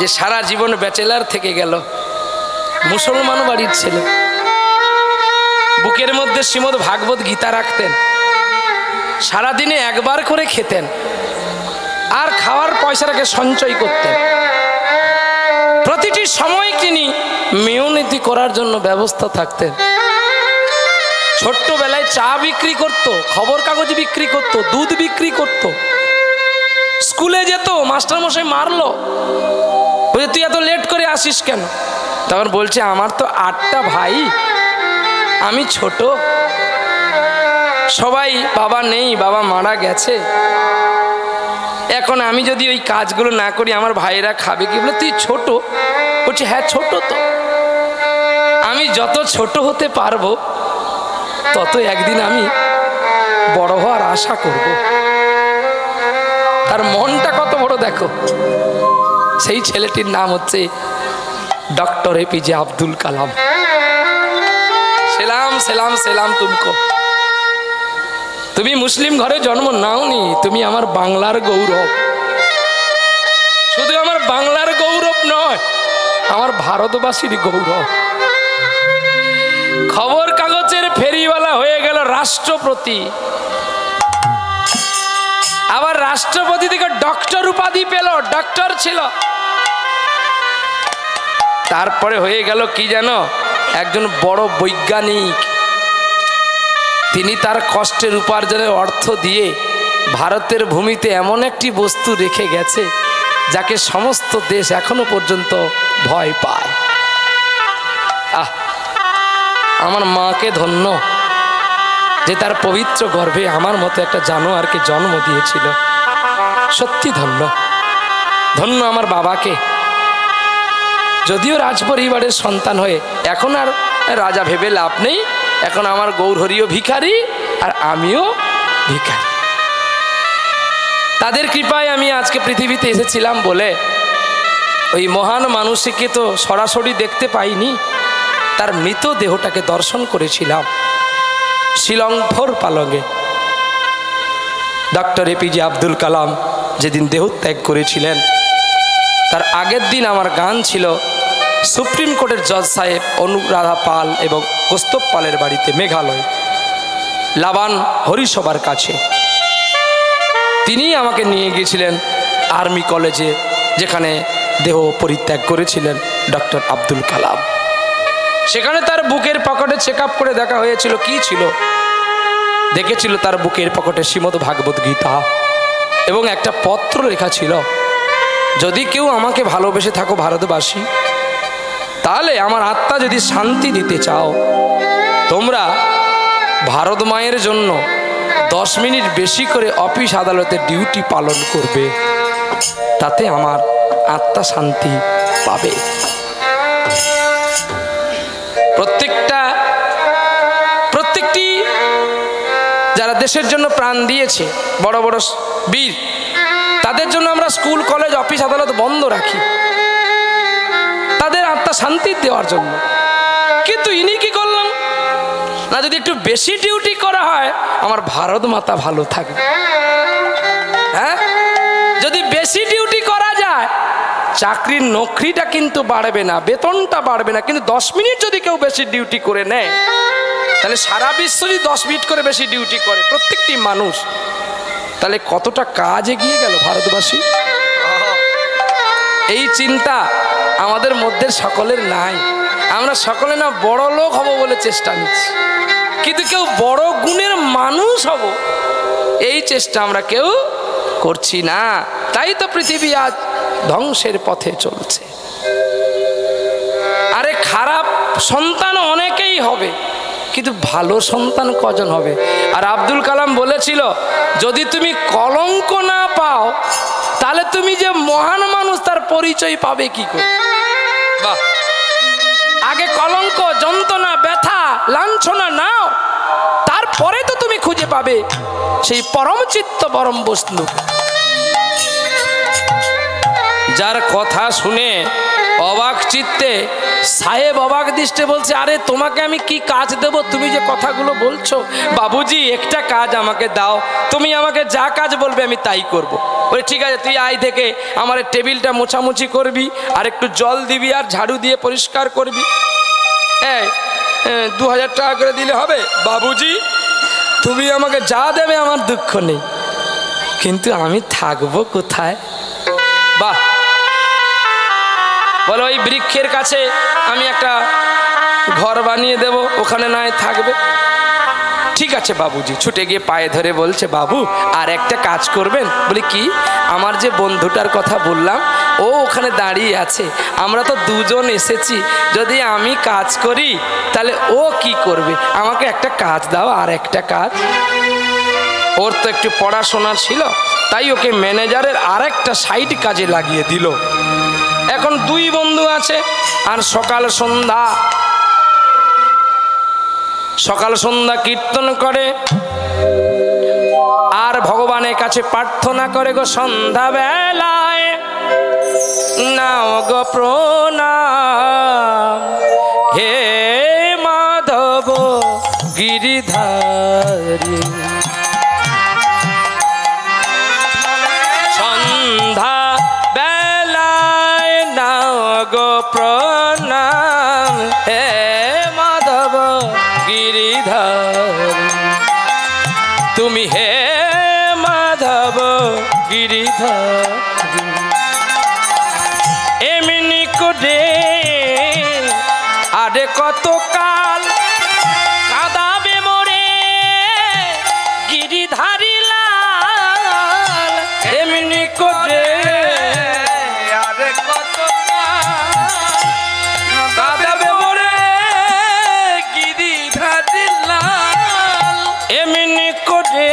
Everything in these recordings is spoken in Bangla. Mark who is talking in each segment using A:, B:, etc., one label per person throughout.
A: যে সারা জীবন ব্যাচেলার থেকে গেল, মুসলমান বাড়ির ছেলে, বুকের মধ্যে শ্রীমদ্ ভাগবত গীতা রাখতেন, সারাদিনে একবার করে খেতেন, আর খাওয়ার পয়সাটাকে সঞ্চয় করতেন। প্রতিটি সময় তিনি মেয়নীতি করার জন্য ব্যবস্থা থাকতেন। ছোট্টবেলায় চা বিক্রি করত, খবর কাগজ বিক্রি করত, দুধ বিক্রি করত। স্কুলে যেত, মাস্টারমশাই মারলো, বলছে তুই এত লেট করে আসিস কেন? তখন বলছে আমার তো 8টা ভাই, আমি ছোট, সবাই বাবা নেই, বাবা মারা গেছে, এখন আমি যদি ওই কাজগুলো না করি আমার ভাইরা খাবে কি? বলে তুই ছোট? বলছে হ্যাঁ ছোট তো, আমি যত ছোট হতে পারবো তত একদিন আমি বড় হওয়ার আশা করব। তার মনটা কত বড় দেখো। সেই ছেলেটির নাম হচ্ছে ডক্টর এপিজে আব্দুল কালাম। সেলাম সেলাম সেলাম তুমকো। তুমি মুসলিম ঘরে জন্ম নাওনি, তুমি আমার বাংলার গৌরব। শুধু আমার বাংলার গৌরব নয়, আমার ভারতবাসীর গৌরব। খবর কাগজের ফেরিওয়ালা হয়ে গেল রাষ্ট্রপতি, আবার রাষ্ট্রপতি থেকে ডক্টর উপাধি পেল, ডক্টর ছিল। তারপরে হয়ে গেল কি জানো, একজন বড় বৈজ্ঞানিক। তিনি তার কষ্টের উপার্জনের অর্থ দিয়ে ভারতের ভূমিতে এমন একটি বস্তু রেখে গেছে যাকে সমস্ত দেশ এখনো পর্যন্ত ভয় পায়। আমার মাকে ধন্য যে তার পবিত্র গর্ভে আমার মতো একটা জানোয়ারকে জন্ম দিয়েছিল। সত্যি ধন্য, ধন্য আমার বাবাকে। যদিও রাজপরিবারের সন্তান হয়ে এখন আর রাজা ভেবে লাভ নেই, এখন আমার গৌরহরিও ভিখারি আর আমিও ভিখারি। তাদের কৃপায় আমি আজকে পৃথিবীতে এসেছিলাম বলে ওই মহান মানুষকে তো সরাসরি দেখতে পাইনি, তার মৃত দেহটাকে দর্শন করেছিলাম শিলং ফোর পালংয়ে। ডক্টর এপিজে আব্দুল কালাম যেদিন দেহত্যাগ করেছিলেন তার আগের দিন আমার গান ছিল সুপ্রিম কোর্টের জজ সাহেব অনুরাধা পাল এবং কৌস্তব পালের বাড়িতে মেঘালয় লাবান হরিসভার কাছে। তিনি আমাকে নিয়ে গিয়েছিলেন আর্মি কলেজে, যেখানে দেহ পরিত্যাগ করেছিলেন ডক্টর আব্দুল কালাম। সেখানে তার বুকের পকেটে চেক আপ করে দেখা হয়েছিল, কি ছিল? দেখেছিল তার বুকের পকেটে শ্রীমদ্ ভাগবত গীতা এবং একটা পত্র লেখা ছিল, যদি কেউ আমাকে ভালোবেসে থাকো ভারতবাসী, তাহলে আমার আত্মা যদি শান্তি দিতে চাও, তোমরা ভারত মায়ের জন্য 10 মিনিট বেশি করে অফিস আদালতে ডিউটি পালন করবে, তাতে আমার আত্মা শান্তি পাবে। প্রত্যেকটি যারা দেশের জন্য প্রাণ দিয়েছে, বড় বড় বীর, তাদের জন্য আমরা স্কুল কলেজ অফিস আদালত বন্ধ রাখি, তাদের আত্মা শান্তি দেওয়ার জন্য। কিন্তু ইনি কি করলাম না, যদি একটু বেশি ডিউটি করা হয় আমার ভারত মাতা ভালো থাকবে। হ্যাঁ, যদি বেশি ডিউটি করা যায় চাকরির নকরিটা কিন্তু বাড়বে না, বেতনটা বাড়বে না, কিন্তু 10 মিনিট যদি কেউ বেশি ডিউটি করে নেয়, তাহলে সারা বিশ্ব যদি 10 মিনিট করে বেশি ডিউটি করে প্রত্যেকটি মানুষ, তাহলে কতটা কাজ এগিয়ে গেল ভারতবাসী। এই চিন্তা আমাদের মধ্যে সকলের নাই। আমরা সকলে না বড় লোক হব বলে চেষ্টা নিচ্ছি, কিন্তু কেউ বড় গুণের মানুষ হব এই চেষ্টা আমরা কেউ করছি না। তাই তো পৃথিবী আজ ধ্বংসের পথে চলছে। আরে খারাপ সন্তান অনেকেই হবে, কিন্তু ভালো সন্তান কজন হবে? আর আব্দুল কালাম বলেছিল, যদি তুমি কলঙ্ক না পাও তাহলে তুমি যে মহান মানুষ তার পরিচয় পাবে কি করে? বাহ, আগে কলঙ্ক, যন্ত্রণা, ব্যথা, লাঞ্ছনা নাও, তারপরে তো তুমি খুঁজে পাবে সেই পরম চিত্ত পরম বস্তু। যার কথা শুনে অবাক চিত্তে সাহেব অবাক দৃষ্টে বলছে, আরে তোমাকে আমি কি কাজ দেব, তুমি যে কথাগুলো বলছো? বাবুজি একটা কাজ আমাকে দাও, তুমি আমাকে যা কাজ বলবে আমি তাই করব। বলে ঠিক আছে, তুই আই থেকে আমার টেবিলটা মোছামুছি করবি, আর একটু জল দিবি, আর ঝাড়ু দিয়ে পরিষ্কার করবি। 2000 টাকা করে দিলে হবে? বাবুজি তুমি আমাকে যা দেবে আমার দুঃখ নেই, কিন্তু আমি থাকবো কোথায়? বাহ, বলো ওই বৃক্ষের কাছে আমি একটা ঘর বানিয়ে দেব, ওখানে নয় থাকবে। ঠিক আছে বাবুজি। ছুটে গিয়ে পায়ে ধরে বলছে, বাবু আর একটা কাজ করবেন? বলি কি? আমার যে বন্ধুটার কথা বললাম ও ওখানে দাঁড়িয়ে আছে, আমরা তো দুজন এসেছি, যদি আমি কাজ করি তাহলে ও কি করবে? আমাকে একটা কাজ দাও, আর একটা কাজ। ওর তো একটু পড়াশোনা ছিল, তাই ওকে ম্যানেজারের আর একটা সাইড কাজে লাগিয়ে দিল। এখন দুই বন্ধু আছে, আর সকাল সন্ধ্যা কীর্তন করে, আর ভগবানের কাছে প্রার্থনা করে গো সন্ধ্যা বেলায়, নাও গো প্রণাম হে মাধব গিরিধারী। সন্ধ্যা বেলায় নাও গো প্রণাম হে মাধব গিরিধারী, তুমি হে মাধব গিরিধারী। এমনি করে আরে কত কাল কাঁদাবে মোরে গিরিধারী লাল, এমনি করে আরে কত কাঁদাবে মোরে গিরিধারী লাল, এমনি করে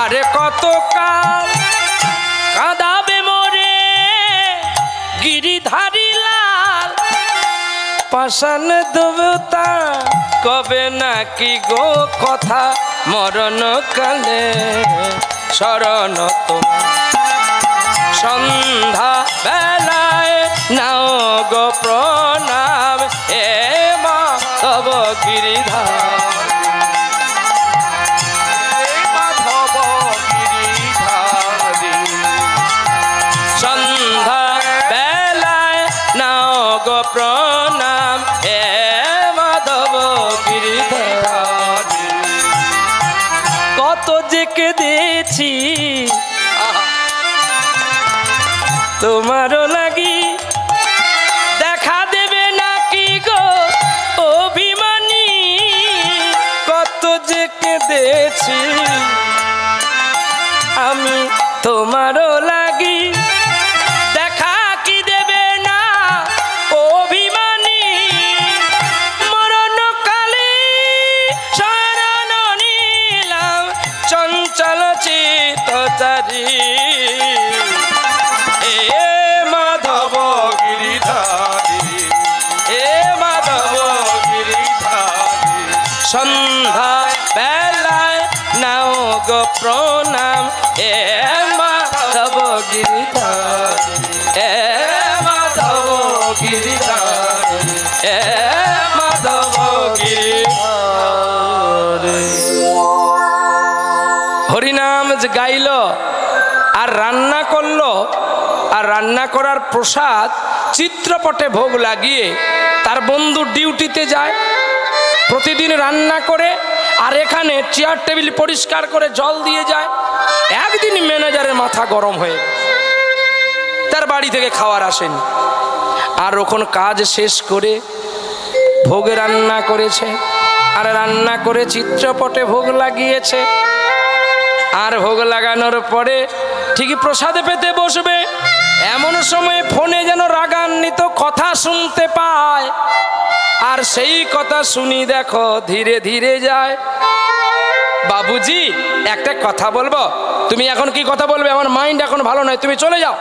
A: আরে কত কাল কাঁদাবে মোরে গিরিধারী লাল। পাষাণ দেবতা কবে নাকি গো কথা, মরণ কালে শরণ তোমার। সন্ধ্যা বেলায় নাও গো প্রণাম হে মাধব গিরিধারী, মাধব গিরিধারী। সন্ধ্যা বেলায় নাও গো প্রণাম হে মাধব গিরিধারী। কত যে কেঁদেছি তোমারও লাগি, দেখা দেবে নাকি গো অভিমানী। কত যে কেঁদেছি আমি তোমারও লাগি, দেখা কি দেবে না অভিমানী। মরণ কালে শরণ নিলাম চঞ্চল চিত্তচারী, হে মাধব গিরিধারী, হে মাধব গিরিধারী। সন্ধ্যা বেলায় নাও গো প্রণাম হে মাধব গিরিধারী, হে মাধব গিরিধারী, হে মাধব গিরিধারী। হরিনাম গাইল আর রান্না করলো, আর রান্না করার প্রসাদ চিত্রপটে ভোগ লাগিয়ে তার বন্ধু ডিউটিতে যায়। প্রতিদিন রান্না করে আর এখানে চেয়ার টেবিল পরিষ্কার করে জল দিয়ে যায়। একদিন ম্যানেজারের মাথা গরম হয়ে তার বাড়ি থেকে খাবার আসেনি, আর ওখানে কাজ শেষ করে ভোগ রান্না করেছে, আর রান্না করে চিত্রপটে ভোগ লাগিয়েছে। আর ভোগ লাগানোর পরে ঠিকই প্রসাদে পেতে বসবে, এমন সময় ফোনে যেন রাগান্বিত কথা শুনতে পায়, আর সেই কথা শুনি দেখো ধীরে ধীরে যায়। বাবুজি একটা কথা বলবো? তুমি এখন কি কথা বলবে? আমার মাইন্ড এখন ভালো নয়, তুমি চলে যাও।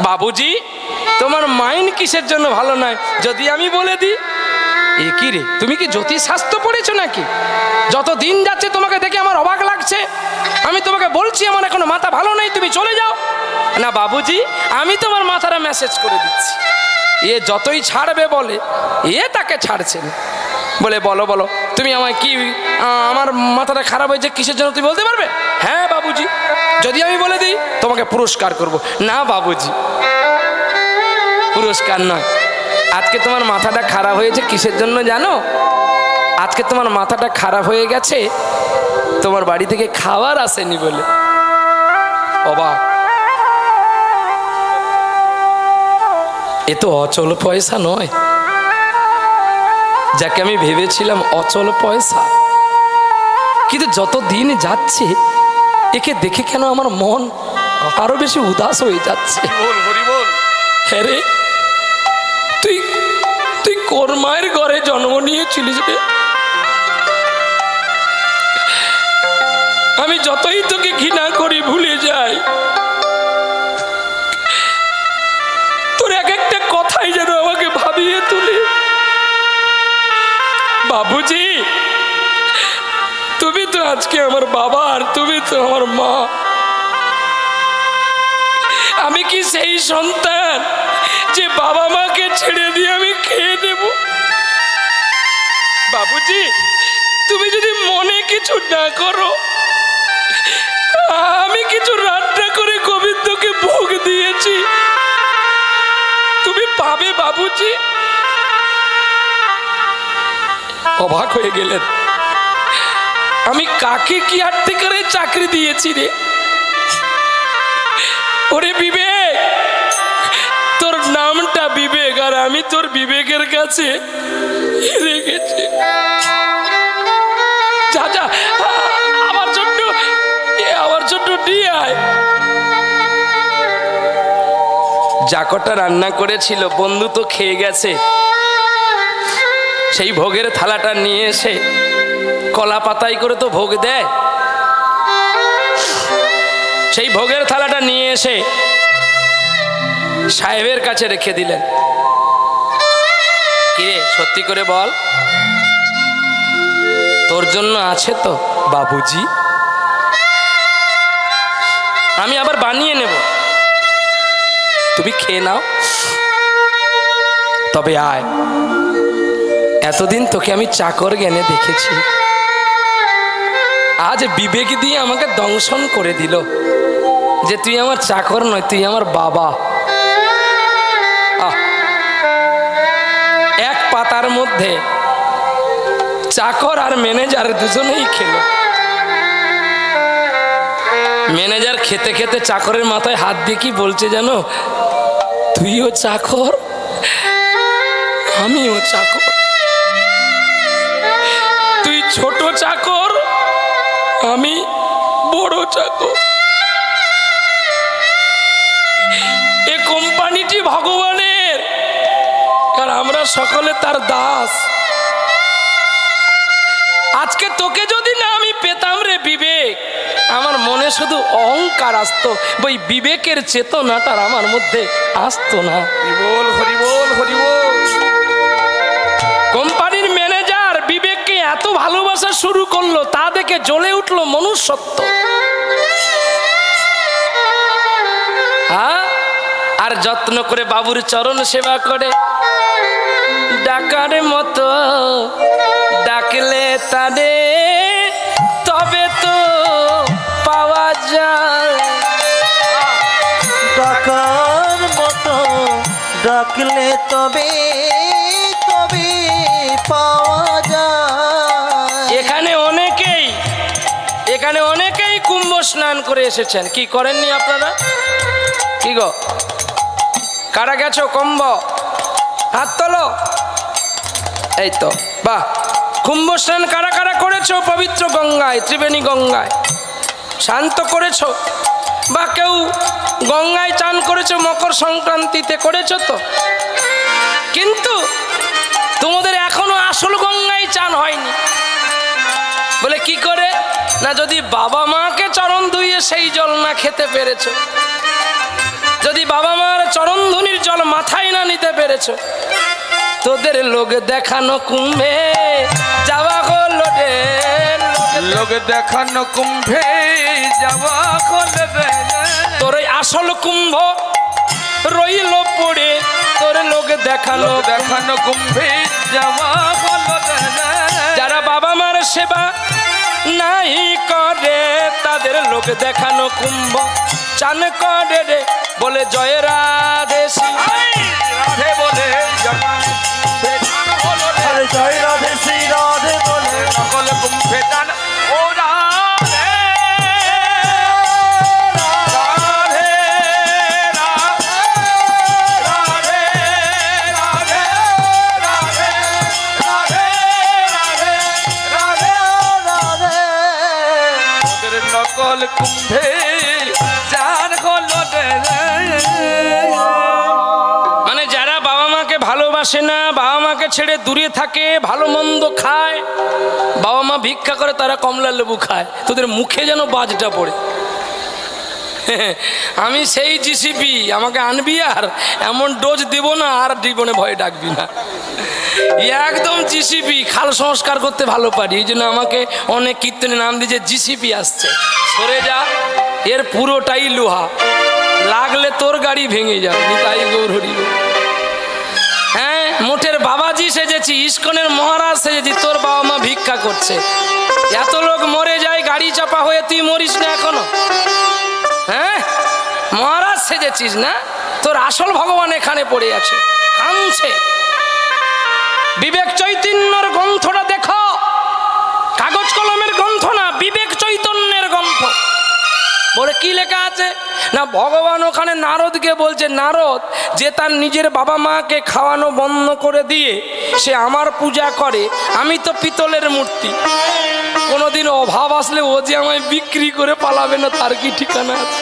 A: বাবুজি তোমার মাইন্ড কিসের জন্য ভালো নয় যদি আমি বলে দিই? এ কি রে, তুমি কি জ্যোতিষ শাস্ত্র পড়েছো নাকি? যত দিন যাচ্ছে তোমাকে দেখে আমার অবাক লাগছে। আমি তোমাকে বলছি আমার এখনো মাথা ভালো নেই, তুমি চলে যাও। না বাবুজি, আমি তোমার মাথাটা মেসেজ করে দিচ্ছি। এ যতই ছাড়বে বলে, এ তাকে ছাড়ছে না। বলে বলো বলো তুমি আমায় কি, আমার মাথাটা খারাপ হয়েছে কিসের জন্য তুমি বলতে পারবে? হ্যাঁ বাবুজি, যদি আমি বলে দিই তোমাকে পুরস্কার করব। না বাবুজি, পুরস্কার নয়। আজকে তোমার মাথাটা খারাপ হয়েছে কিসের জন্য জানো? আজকে তোমার মাথাটা খারাপ হয়ে গেছে তোমার বাড়ি থেকে খাবার আসেনি বলে। অবাক, এ তো অচল পয়সা নয়, যাকে আমি ভেবেছিলাম অচল পয়সা। কিন্তু যত দিন যাচ্ছে একে দেখে কেন আমার মন আরো বেশি উদাস হয়ে যাচ্ছে। হ্যাঁ রে, তুই তুই কর্মায়ের ঘরে জন্ম নিয়েছিলিস রে। আমি যতই তোকে ঘৃণা করি ভুলে যাই, তোর এক একটা কথাই যেন আমাকে ভাবিয়ে তুলে। বাবুজি, তুমি তো আজকে আমার বাবা আর তুমি তো আমার মা। আমি কি সেই সন্তান যে বাবা মাকে ছেড়ে দিয়ে আমি খেয়ে দেব? বাবুজি, তুমি যদি মনে কিছু না করো, আমি কিছু রান্না করে গোবিন্দকে ভোগ দিয়েছি, তুমি পাবে বাবুজি। অবাক হয়ে গেলেন, আমি কাকে কি হাঁটতে করে চাকরি দিয়েছি রে? ওরে বিবেক, তোর নামটা বিবেক আর আমি তোর বিবেকের কাছে হেরে গেছি। যা যা, আমার জন্য নিয়ে আয়। যা কটা রান্না করেছিল বন্ধু তো খেয়ে গেছে, সেই ভোগের থালাটা নিয়ে এসে কলা পাতাই করে তো ভোগ দেয়, সেই ভোগের থালাটা নিয়ে এসে সাহেবের কাছে রেখে দিলেন। কিরে সত্যি করে বল, তোর জন্য আছে তো? বাবুজি, আমি আবার বানিয়ে নেব, তুমি খেয়ে নাও। তবে আয়, এতদিন তোকে আমি চাকর জ্ঞানে দেখেছি, আজ বিবেক দিয়ে আমাকে দংশন করে দিল যে তুই আমার চাকর নয়, তুই আমার বাবা। এক পাতার মধ্যে চাকর আর ম্যানেজার দুজনেই খেলো। ম্যানেজার খেতে খেতে চাকরের মাথায় হাত দিয়ে কি বলছে জানো? তুইও চাকর, আমিও চাকর। তুই ছোট চাকর, আমি বড় চাকর। এ কোম্পানিটি ভগবানের আর আমরা সকলে তার দাস। আজকে তোকে যদি না আমি পেতাম রে বিবেক, আমার মনে শুধু অহংকার আসতো, ওই বিবেকের চেতনাটার আমার মধ্যে আসতো না। হরিবোল হরিবোল হরিবোল। কোম্পানির ম্যানেজার বিবেককে এত ভালোবাসা শুরু করলো, তা দেখে জ্বলে উঠলো মনুষ্যত্ব। আর যত্ন করে বাবুর চরণ সেবা করে, ডাকার মতো ডাকলে তারে তবে তো পাওয়া যায়।
B: ডাকার মতো ডাকলে তবে তবে পাওয়া যায়।
A: এখানে অনেকেই কুম্ভ স্নান করে এসেছেন, কি করেননি আপনারা? কি গো, কারা গেছো কুম্ভ? হাত তোলো। এই তো, বাহ। কুম্ভ স্নান কারা কারা করেছো পবিত্র গঙ্গায়, ত্রিবেণী গঙ্গায় শান্ত করেছো? বা কেউ গঙ্গায় চান করেছো মকর সংক্রান্তিতে, করেছো তো? কিন্তু তোমাদের এখনো আসল গঙ্গায় চান হয়নি। বলে কি করে? না, যদি বাবা মাকে চরণ ধুইয়ে সেই জল না খেতে পেরেছো, যদি বাবা মার চরণ ধুনির জল মাথায় না নিতে পেরেছো, তোদের লোক দেখানো কুম্ভে যাওয়া হলো রে।
C: লোক দেখানো কুম্ভে যাওয়া হলো রে
A: তোর ওই আসল কুম্ভ রইল পড়ে, তোর লোক দেখানো
C: দেখানো কুম্ভে যাওয়া হলো রে
A: যারা বাবা মার সেবা নাই করে তাদের লোক দেখানো কুম্ভ চান করে রে বলে জয় রাধে শ্রী
C: রাধে বলে যাওয়া কুম্ভে টান হলো রে
B: আরে জয় রাধে শ্রী রাধে বলে
C: সকল কুম্ভে টান ও রাধে রাধে রাধে রাধে রাধে রাধে রাধে রাধে
B: রাধে
C: ওদের নকল কুম্ভে চান হলো রে
A: মানে যারা বাবা মাকে ভালোবাসে না, বাবা মাকে ছেড়ে দূরে থাকে, ভালো মন্দ খায়, বাবা মা ভিক্ষা করে, তারা কমলা লেবু খায়, তোদের মুখে যেন বাজটা পড়ে। আমি সেই জিসিপি, আমাকে আনবি আর এমন ডোজ দেব না, আর জীবনে ভয়ে ডাকবি না। একদম জিসিপি, খাল সংস্কার করতে ভালো পারি, এই জন্য আমাকে অনেক কীর্তনে নাম দিয়েছে জিসিপি আসছে। সরে যা, এর পুরোটাই লোহা, লাগলে তোর গাড়ি ভেঙে যাবে। নিতাই গৌর হরি বল। হ্যাঁ, মোটের বাবাজি সেজেছি, ইস্কনের মহারাজ সেজেছি, তোর বাবা মা ভিক্ষা করছে। এত লোক মরে যায় গাড়ি চাপা হয়ে, তুই মরিস না এখনো? হ্যাঁ, মহারাজ সেজেছিস না, তোর আসল ভগবান এখানে পড়ে আছে, কাঁদছে। বিবেক চৈতন্যর গ্রন্থটা দেখো, কাগজ কলমের গ্রন্থ না, বিবেক চৈতন্যের গ্রন্থ। বলে কি লেখা আছে না, ভগবান ওখানে নারদকে বলছে, নারদ যে তার নিজের বাবা মাকে খাওয়ানো বন্ধ করে দিয়ে সে আমার পূজা করে, আমি তো পিতলের মূর্তি, কোনোদিন অভাব আসলে ও যে আমায় বিক্রি করে পালাবে না, তার কি ঠিকানা আছে?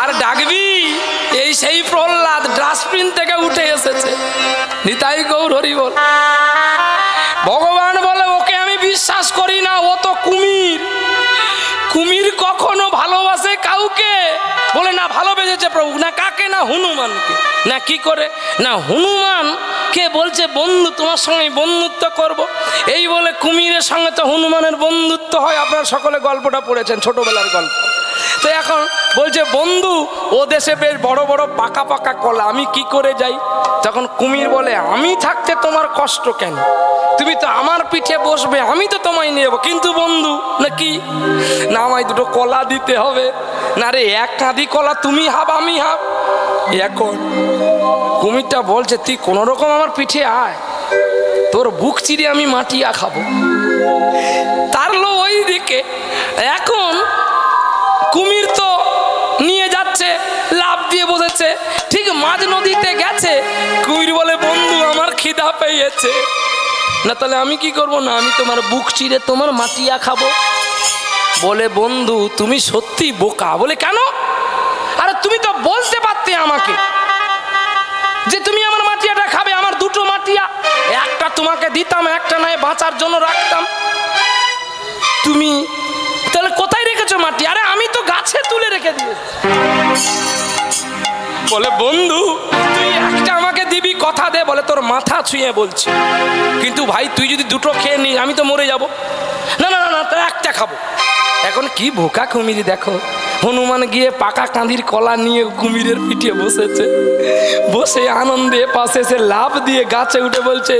A: আর ডাকবি এই সেই প্রহ্লাদ ডাস্টবিন থেকে উঠে এসেছে। নিতাই গৌর হরি বল। ভগবান বলে ওকে আমি বিশ্বাস করি না, ও তো কুমির। কুমির কখনো ভালোবাসে কাউকে? বলে না, ভালোবেসেছে প্রভু। না কাকে? না হনুমানকে। না কি করে? না হনুমান কে বলছে বন্ধু, তোমার সঙ্গে বন্ধুত্ব করব। এই বলে কুমিরের সঙ্গে তো হনুমানের বন্ধুত্ব হয়। আপনারা সকলে গল্পটা পড়েছেন, ছোটবেলার গল্প। তো এখন বলছে বন্ধু, ও দেশে বেশ বড় বড় পাকা পাকা কলা, আমি কি করে যাই? তখন কুমির বলে, আমি থাকতে তোমার কষ্ট কেন? তুমি তো আমার পিঠে বসবে, আমি তো তোমায় নিয়ে যাবো। কিন্তু বন্ধু নাকি না, আমায় দুটো কলা দিতে হবে। না রে, এক কাঁদি কলা তুমি হাব আমি হাব। এখন কুমিরটা বলছে, তুই কোনো রকম আমার পিঠে আয়, তোর বুক চিরে আমি মাটিয়া খাবো। তার লো ওই দিকে। এখন কুমির তো নিয়ে যাচ্ছে, লাফ দিয়ে বসেছে, ঠিক মাঝ নদীতে গেছে। কুমির বলে, বন্ধু আমার খিদা পেয়েছে। না তাহলে আমি কি করব? না আমি তোমার বুক চিরে তোমার মাটিয়া খাবো। বলে বন্ধু তুমি সত্যি বোকা। বলে কেন? আরে তুমি তো বলতে পারতে আমাকে যে তুমি আমার মাটিয়াটা খাবে। আমার দুটো মাটিয়া, একটা তোমাকে দিতাম, একটা নয় বাঁচার জন্য রাখতাম। তুমি তাহলে কোথায় রেখেছো মাটি? আরে আমি তো গাছে তুলে রেখে দিয়েছি। বলে বন্ধু তুই একটা আমাকে দিবি, কথা দে। বলে তোর মাথা ছুঁয়ে বলছি, কিন্তু ভাই তুই যদি দুটো খেয়ে নিস আমি তো মরে যাব। না না না, তো একটা খাবো। এখন কি বোকা কুমির দেখো, হনুমান গিয়ে পাকা কাঁদির কলা নিয়ে কুমিরের পিঠে বসেছে, বসে আনন্দে পাশে সে লাফ দিয়ে গাছে উঠে বলছে,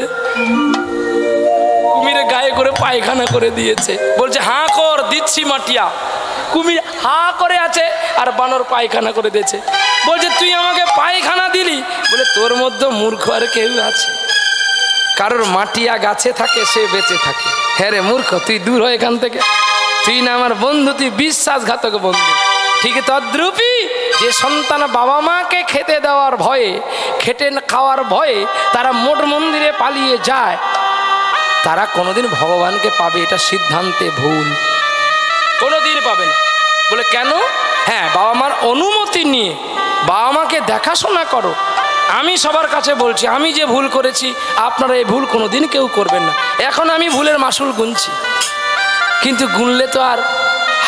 A: কুমিরে গায়ে করে পায়খানা করে দিয়েছে। বলছে হাঁ কর, দিচ্ছি মাটিয়া। কুমির হাঁ করে আছে আর বানর পায়খানা করে দিয়েছে। বলছে তুই আমাকে পায়খানা দিলি? বলে তোর মধ্যে মূর্খ আর কেউ আছে? কারোর মাটিয়া গাছে থাকে, সে বেঁচে থাকে। হ্যাঁ রে মূর্খ, তুই দূর হয় এখান থেকে, তুই না আমার বন্ধু, তুই বিশ্বাসঘাতক বন্ধু। ঠিক তদ্রূপই যে সন্তান বাবা মাকে খেতে দেওয়ার ভয়ে, খেটে খাওয়ার ভয়ে তারা মোট মন্দিরে পালিয়ে যায়, তারা কোনোদিন ভগবানকে পাবে এটা সিদ্ধান্তে ভুল, কোনোদিন পাবে না। বলে কেন? হ্যাঁ, বাবা মার অনুমতি নিয়ে বাবা মাকে দেখাশোনা করো। আমি সবার কাছে বলছি, আমি যে ভুল করেছি আপনারা এই ভুল কোনোদিন কেউ করবেন না। এখন আমি ভুলের মাসুল গুনছি, কিন্তু গুনলে তো আর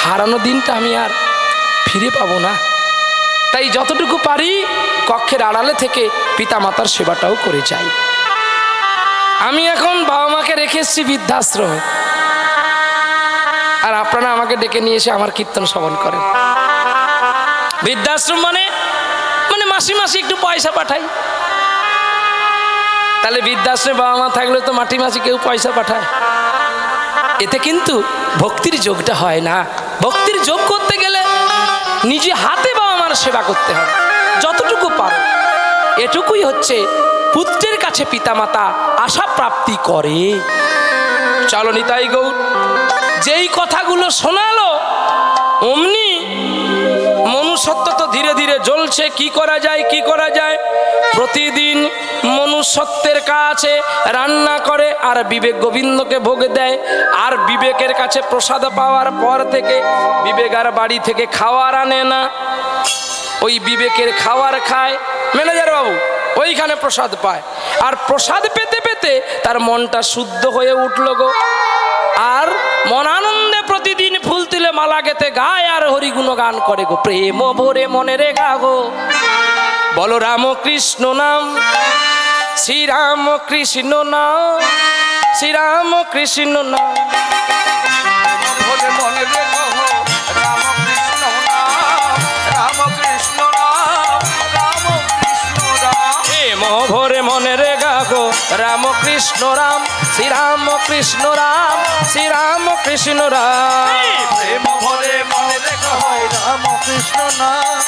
A: হারানো দিনটা আমি আর ফিরে পাবো না। তাই যতটুকু পারি কক্ষের আড়ালে থেকে পিতা মাতার সেবাটাও করে যাই। আমি এখন বাবা মাকে রেখে এসেছি বৃদ্ধাশ্রমে। আর আপনারা আমাকে ডেকে নিয়ে এসে আমার কীর্তন শ্রবণ করেন। বৃদ্ধাশ্রম মানে মানে মাসে মাসে একটু পয়সা পাঠাই। তাহলে বৃদ্ধাশ্রমে বাবা মা থাকলে তো মাটি মাসে কেউ পয়সা পাঠায়, এতে কিন্তু ভক্তির যোগটা হয় না। ভক্তির যোগ করতে গেলে নিজে হাতে বাবা মার সেবা করতে হবে যতটুকু পারো। এটুকুই হচ্ছে পুত্রের কাছে পিতামাতা আশা প্রাপ্তি করে। চলো নিতাই গৌর, যেই কথাগুলো শোনালো অমনি মনুষ্যত্ব তো ধীরে ধীরে জ্বলছে। কি করা যায়, কি করা যায়? প্রতিদিন মনুষ্যত্বের কাছে রান্না করে আর বিবেক গোবিন্দকে ভোগ দেয়। আর বিবেকের কাছে প্রসাদ পাওয়ার পর থেকে বিবেক আর বাড়ি থেকে খাওয়ার আনে না, ওই বিবেকের খাওয়ার খায় ম্যানেজার বাবু, ওইখানে প্রসাদ পায়। আর প্রসাদ পেতে পেতে তার মনটা শুদ্ধ হয়ে উঠল গো। আর মন আনন্দে প্রতিদিন ফুল তুলে মালা গেতে গায় আর হরিগুণ গান করে গো। প্রেম ভরে মনে রে গা গো, বলো রাম কৃষ্ণ নাম, শ্রীরাম কৃষ্ণ নাম, শ্রীরাম কৃষ্ণ নাম।
C: ভোলে মনে রেখো রাম কৃষ্ণ নাম, রাম কৃষ্ণ নাম, রাম কৃষ্ণ নাম।
A: প্রেম ভরে মনে রে গা গো, রাম কৃষ্ণ রাম, শ্রীরাম কৃষ্ণ রাম, শ্রীরাম কৃষ্ণ রাম।
C: প্রেম ভরে মনে রেখো
B: রাম কৃষ্ণ নাম,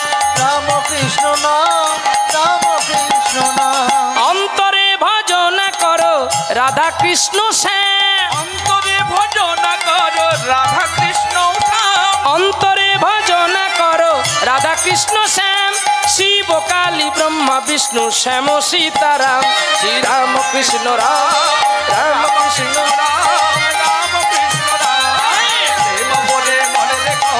B: রাম কৃষ্ণ নাম, রাম কৃষ্ণ নাম।
A: অন্তরে ভজন করো রাধা কৃষ্ণ শ্যাম,
C: অন্তরে ভজন করো রাধা কৃষ্ণ নাম।
A: অন্তরে ভজন করো রাধা কৃষ্ণ শ্যাম, শিব কালী ব্রহ্মা বিষ্ণু শ্যাম সীতারাম, শ্রীরাম কৃষ্ণ রাম, রাম কৃষ্ণ রাম।
C: রাম কৃষ্ণ রাম। প্রেম ভরে মনে রেখো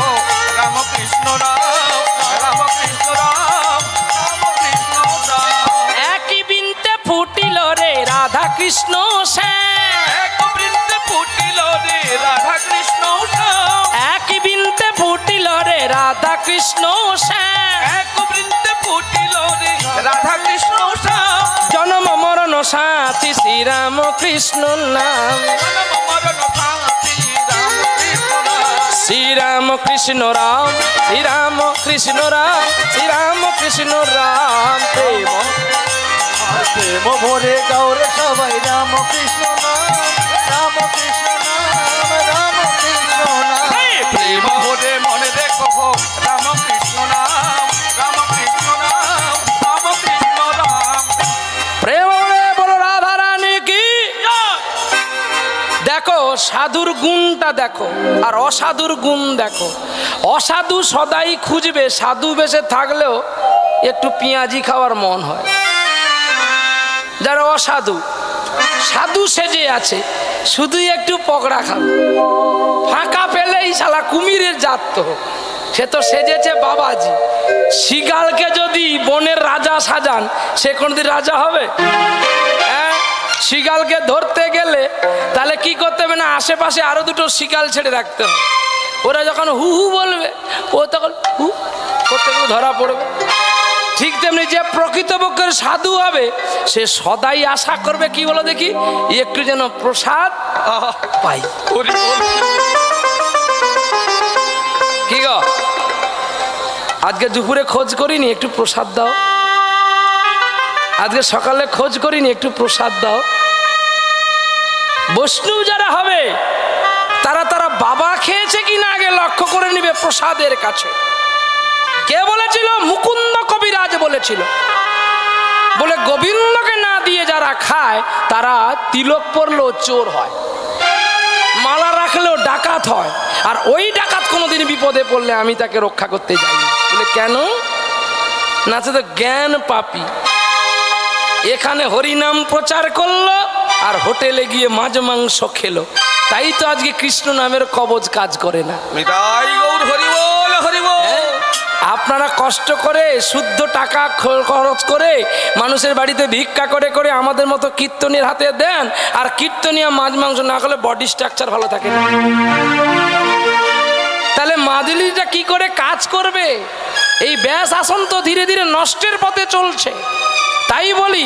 C: রাম কৃষ্ণ রাম, রাম কৃষ্ণ রাম, রাম কৃষ্ণ রাম।
A: একই বিনতে ফুটিল রে রাধা কৃষ্ণ শ্যাম,
C: এক বৃন্দে ফুটিল রে রাধা কৃষ্ণ শ্যাম।
A: একই বিনতে ফুটিল রে রাধা কৃষ্ণ শ্যাম।
C: এক বৃন্দে ফুটিল রে রাধা কৃষ্ণ শ্যাম।
A: জন্ম মরণ সাথী শ্রীরাম কৃষ্ণ নাম,
C: জনম মরণ সাথী রাম কৃষ্ণ নাম।
A: শ্রীরাম কৃষ্ণ রাম, শ্রীরাম কৃষ্ণ রাম, শ্রীরাম কৃষ্ণ রাম। প্রেম
B: প্রেম ভরে গৌরে সবাই রাম কৃষ্ণ নাম, রাম কৃষ্ণ নাম, রাম কৃষ্ণ নাম।
C: প্রেম ভরে মনে রেখো রাম কৃষ্ণ নাম, রাম কৃষ্ণ নাম, রাম কৃষ্ণ নাম।
A: প্রেম বলে বলো রাধা রানী কি। দেখো সাধুর গুণটা দেখো আর অসাধুর গুণ দেখো। অসাধু সদাই খুঁজবে, সাধু বেশে থাকলেও একটু পেঁয়াজি খাওয়ার মন হয়। যারা অসাধু, সাধু সেজে আছে শুধুই একটু পকড়া খাবে, ফাঁকা পেলেই শালা কুমিরের জাত তো। সে তো সেজেছে বাবাজি। শিগালকে যদি বনের রাজা সাজান সে কোনদিন রাজা হবে? হ্যাঁ, শিগালকে ধরতে গেলে তাহলে কি করতে হবে না, আশেপাশে আরো দুটো শিগাল ছেড়ে রাখতে হবে। ওরা যখন হু হু বলবে ও তখন হু করতে গেলে ধরা পড়বে। ঠিক তেমনি যে প্রকৃতপক্ষের সাধু হবে সে সদাই আশা করবে কি বলো দেখি, একটু যেন প্রসাদ পাই। কি গো, আজকে দুপুরে খোঁজ করিনি একটু প্রসাদ দাও, আজকে সকালে খোঁজ করিনি একটু প্রসাদ দাও। বৈষ্ণব যারা হবে তারা তারা বাবা খেয়েছে কিনা আগে লক্ষ্য করে নিবে প্রসাদের কাছে। কে বলেছিল? মুকুন্দ কবিরাজ বলেছিল, বলে গোবিন্দকে না দিয়ে যারা খায় তারা তিলক পরলেও চোর হয়, মালা রাখলেও ডাকাত হয়, আর ওই ডাকাত কোনোদিন বিপদে পড়লে আমি তাকে রক্ষা করতে যাই। বলে কেন? না তো জ্ঞান পাপী, এখানে হরিনাম প্রচার করলো আর হোটেলে গিয়ে মাছ মাংস খেলো, তাই তো আজকে কৃষ্ণ নামের কবজ কাজ করে না।
C: নিতাই গৌর হরি বল, হরি বল।
A: আপনারা কষ্ট করে শুদ্ধ টাকা খরচ করে মানুষের বাড়িতে ভিক্ষা করে করে আমাদের মতো কীর্তনের হাতে দেন, আর কীর্তনিয়া মাছ মাংস না খেলে বডি স্ট্রাকচার ভালো থাকে না। তাহলে মাদুলিটা কি করে কাজ করবে? এই ব্যাস আসন তো ধীরে ধীরে নষ্টের পথে চলছে। তাই বলি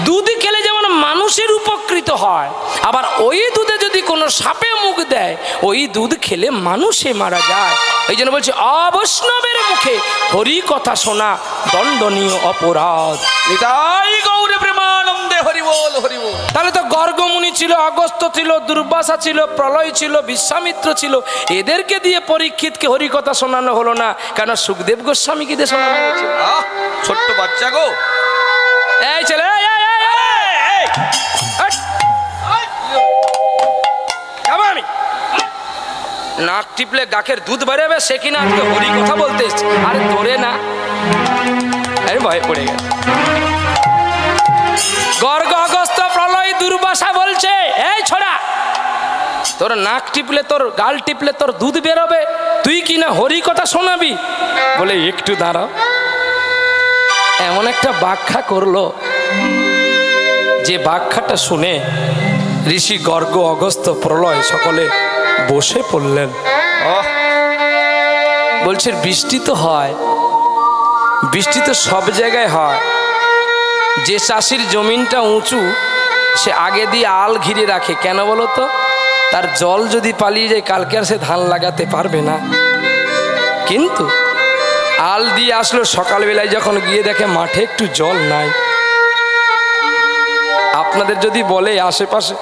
A: দুধ খেলে যেমন মানুষের উপকৃত হয়, আবার ওই দুধে যদি কোনো সাপে মুখ দেয় ওই দুধ খেলে মানুষে মারা যায়। এই জন্য বলছি অবৈষ্ণবের মুখে হরি কথা শোনা দণ্ডনীয় অপরাধ।
C: নিতাই গৌরে প্রেমানন্দে হরি বল হরি বল।
A: তাহলে তো গর্গমুনি ছিল, অগস্ত্য ছিল, দুর্বাসা ছিল, প্রলয় ছিল, বিশ্বামিত্র ছিল, এদেরকে দিয়ে পরীক্ষিতকে হরি কথা শোনানো হলো না কেন? সুখদেব গোস্বামীকে দিয়ে শোনানো হয়েছে।
C: ছোট্ট বাচ্চা গো,
A: এই ছেলে আমি নাক টিপলে গাখের দুধ বেরোবে সে কিনা আজকে হরি কথা বলতে এসছে। আরে তোরে না, আরে ভয় পড়ে গেছে। গর্গ অগস্ত্য প্রলয় দুর্বাসা বলছে এই ছোড়া তোর নাক টিপলে তোর গাল টিপলে তোর দুধ বেরোবে, তুই কিনা হরি কথা শোনাবি? বলে একটু দাঁড়াও। এমন একটা ব্যাখ্যা করলো যে ব্যাখ্যাটা শুনে ঋষি গর্গ অগস্ত্য প্রলয় সকলে বসে পড়লেন। বলছে বৃষ্টি তো হয়, বৃষ্টি তো সব জায়গায় হয়। যে চাষির জমিনটা উঁচু সে আগে দিয়ে আল ঘিরে রাখে, কেন বলো তো? তার জল যদি পালিয়ে যায় কালকে আর সে ধান লাগাতে পারবে না। কিন্তু আল দিয়ে আসলো, সকালবেলায় যখন গিয়ে দেখে মাঠে একটু জল নাই। আপনাদের যদি বলে আশেপাশে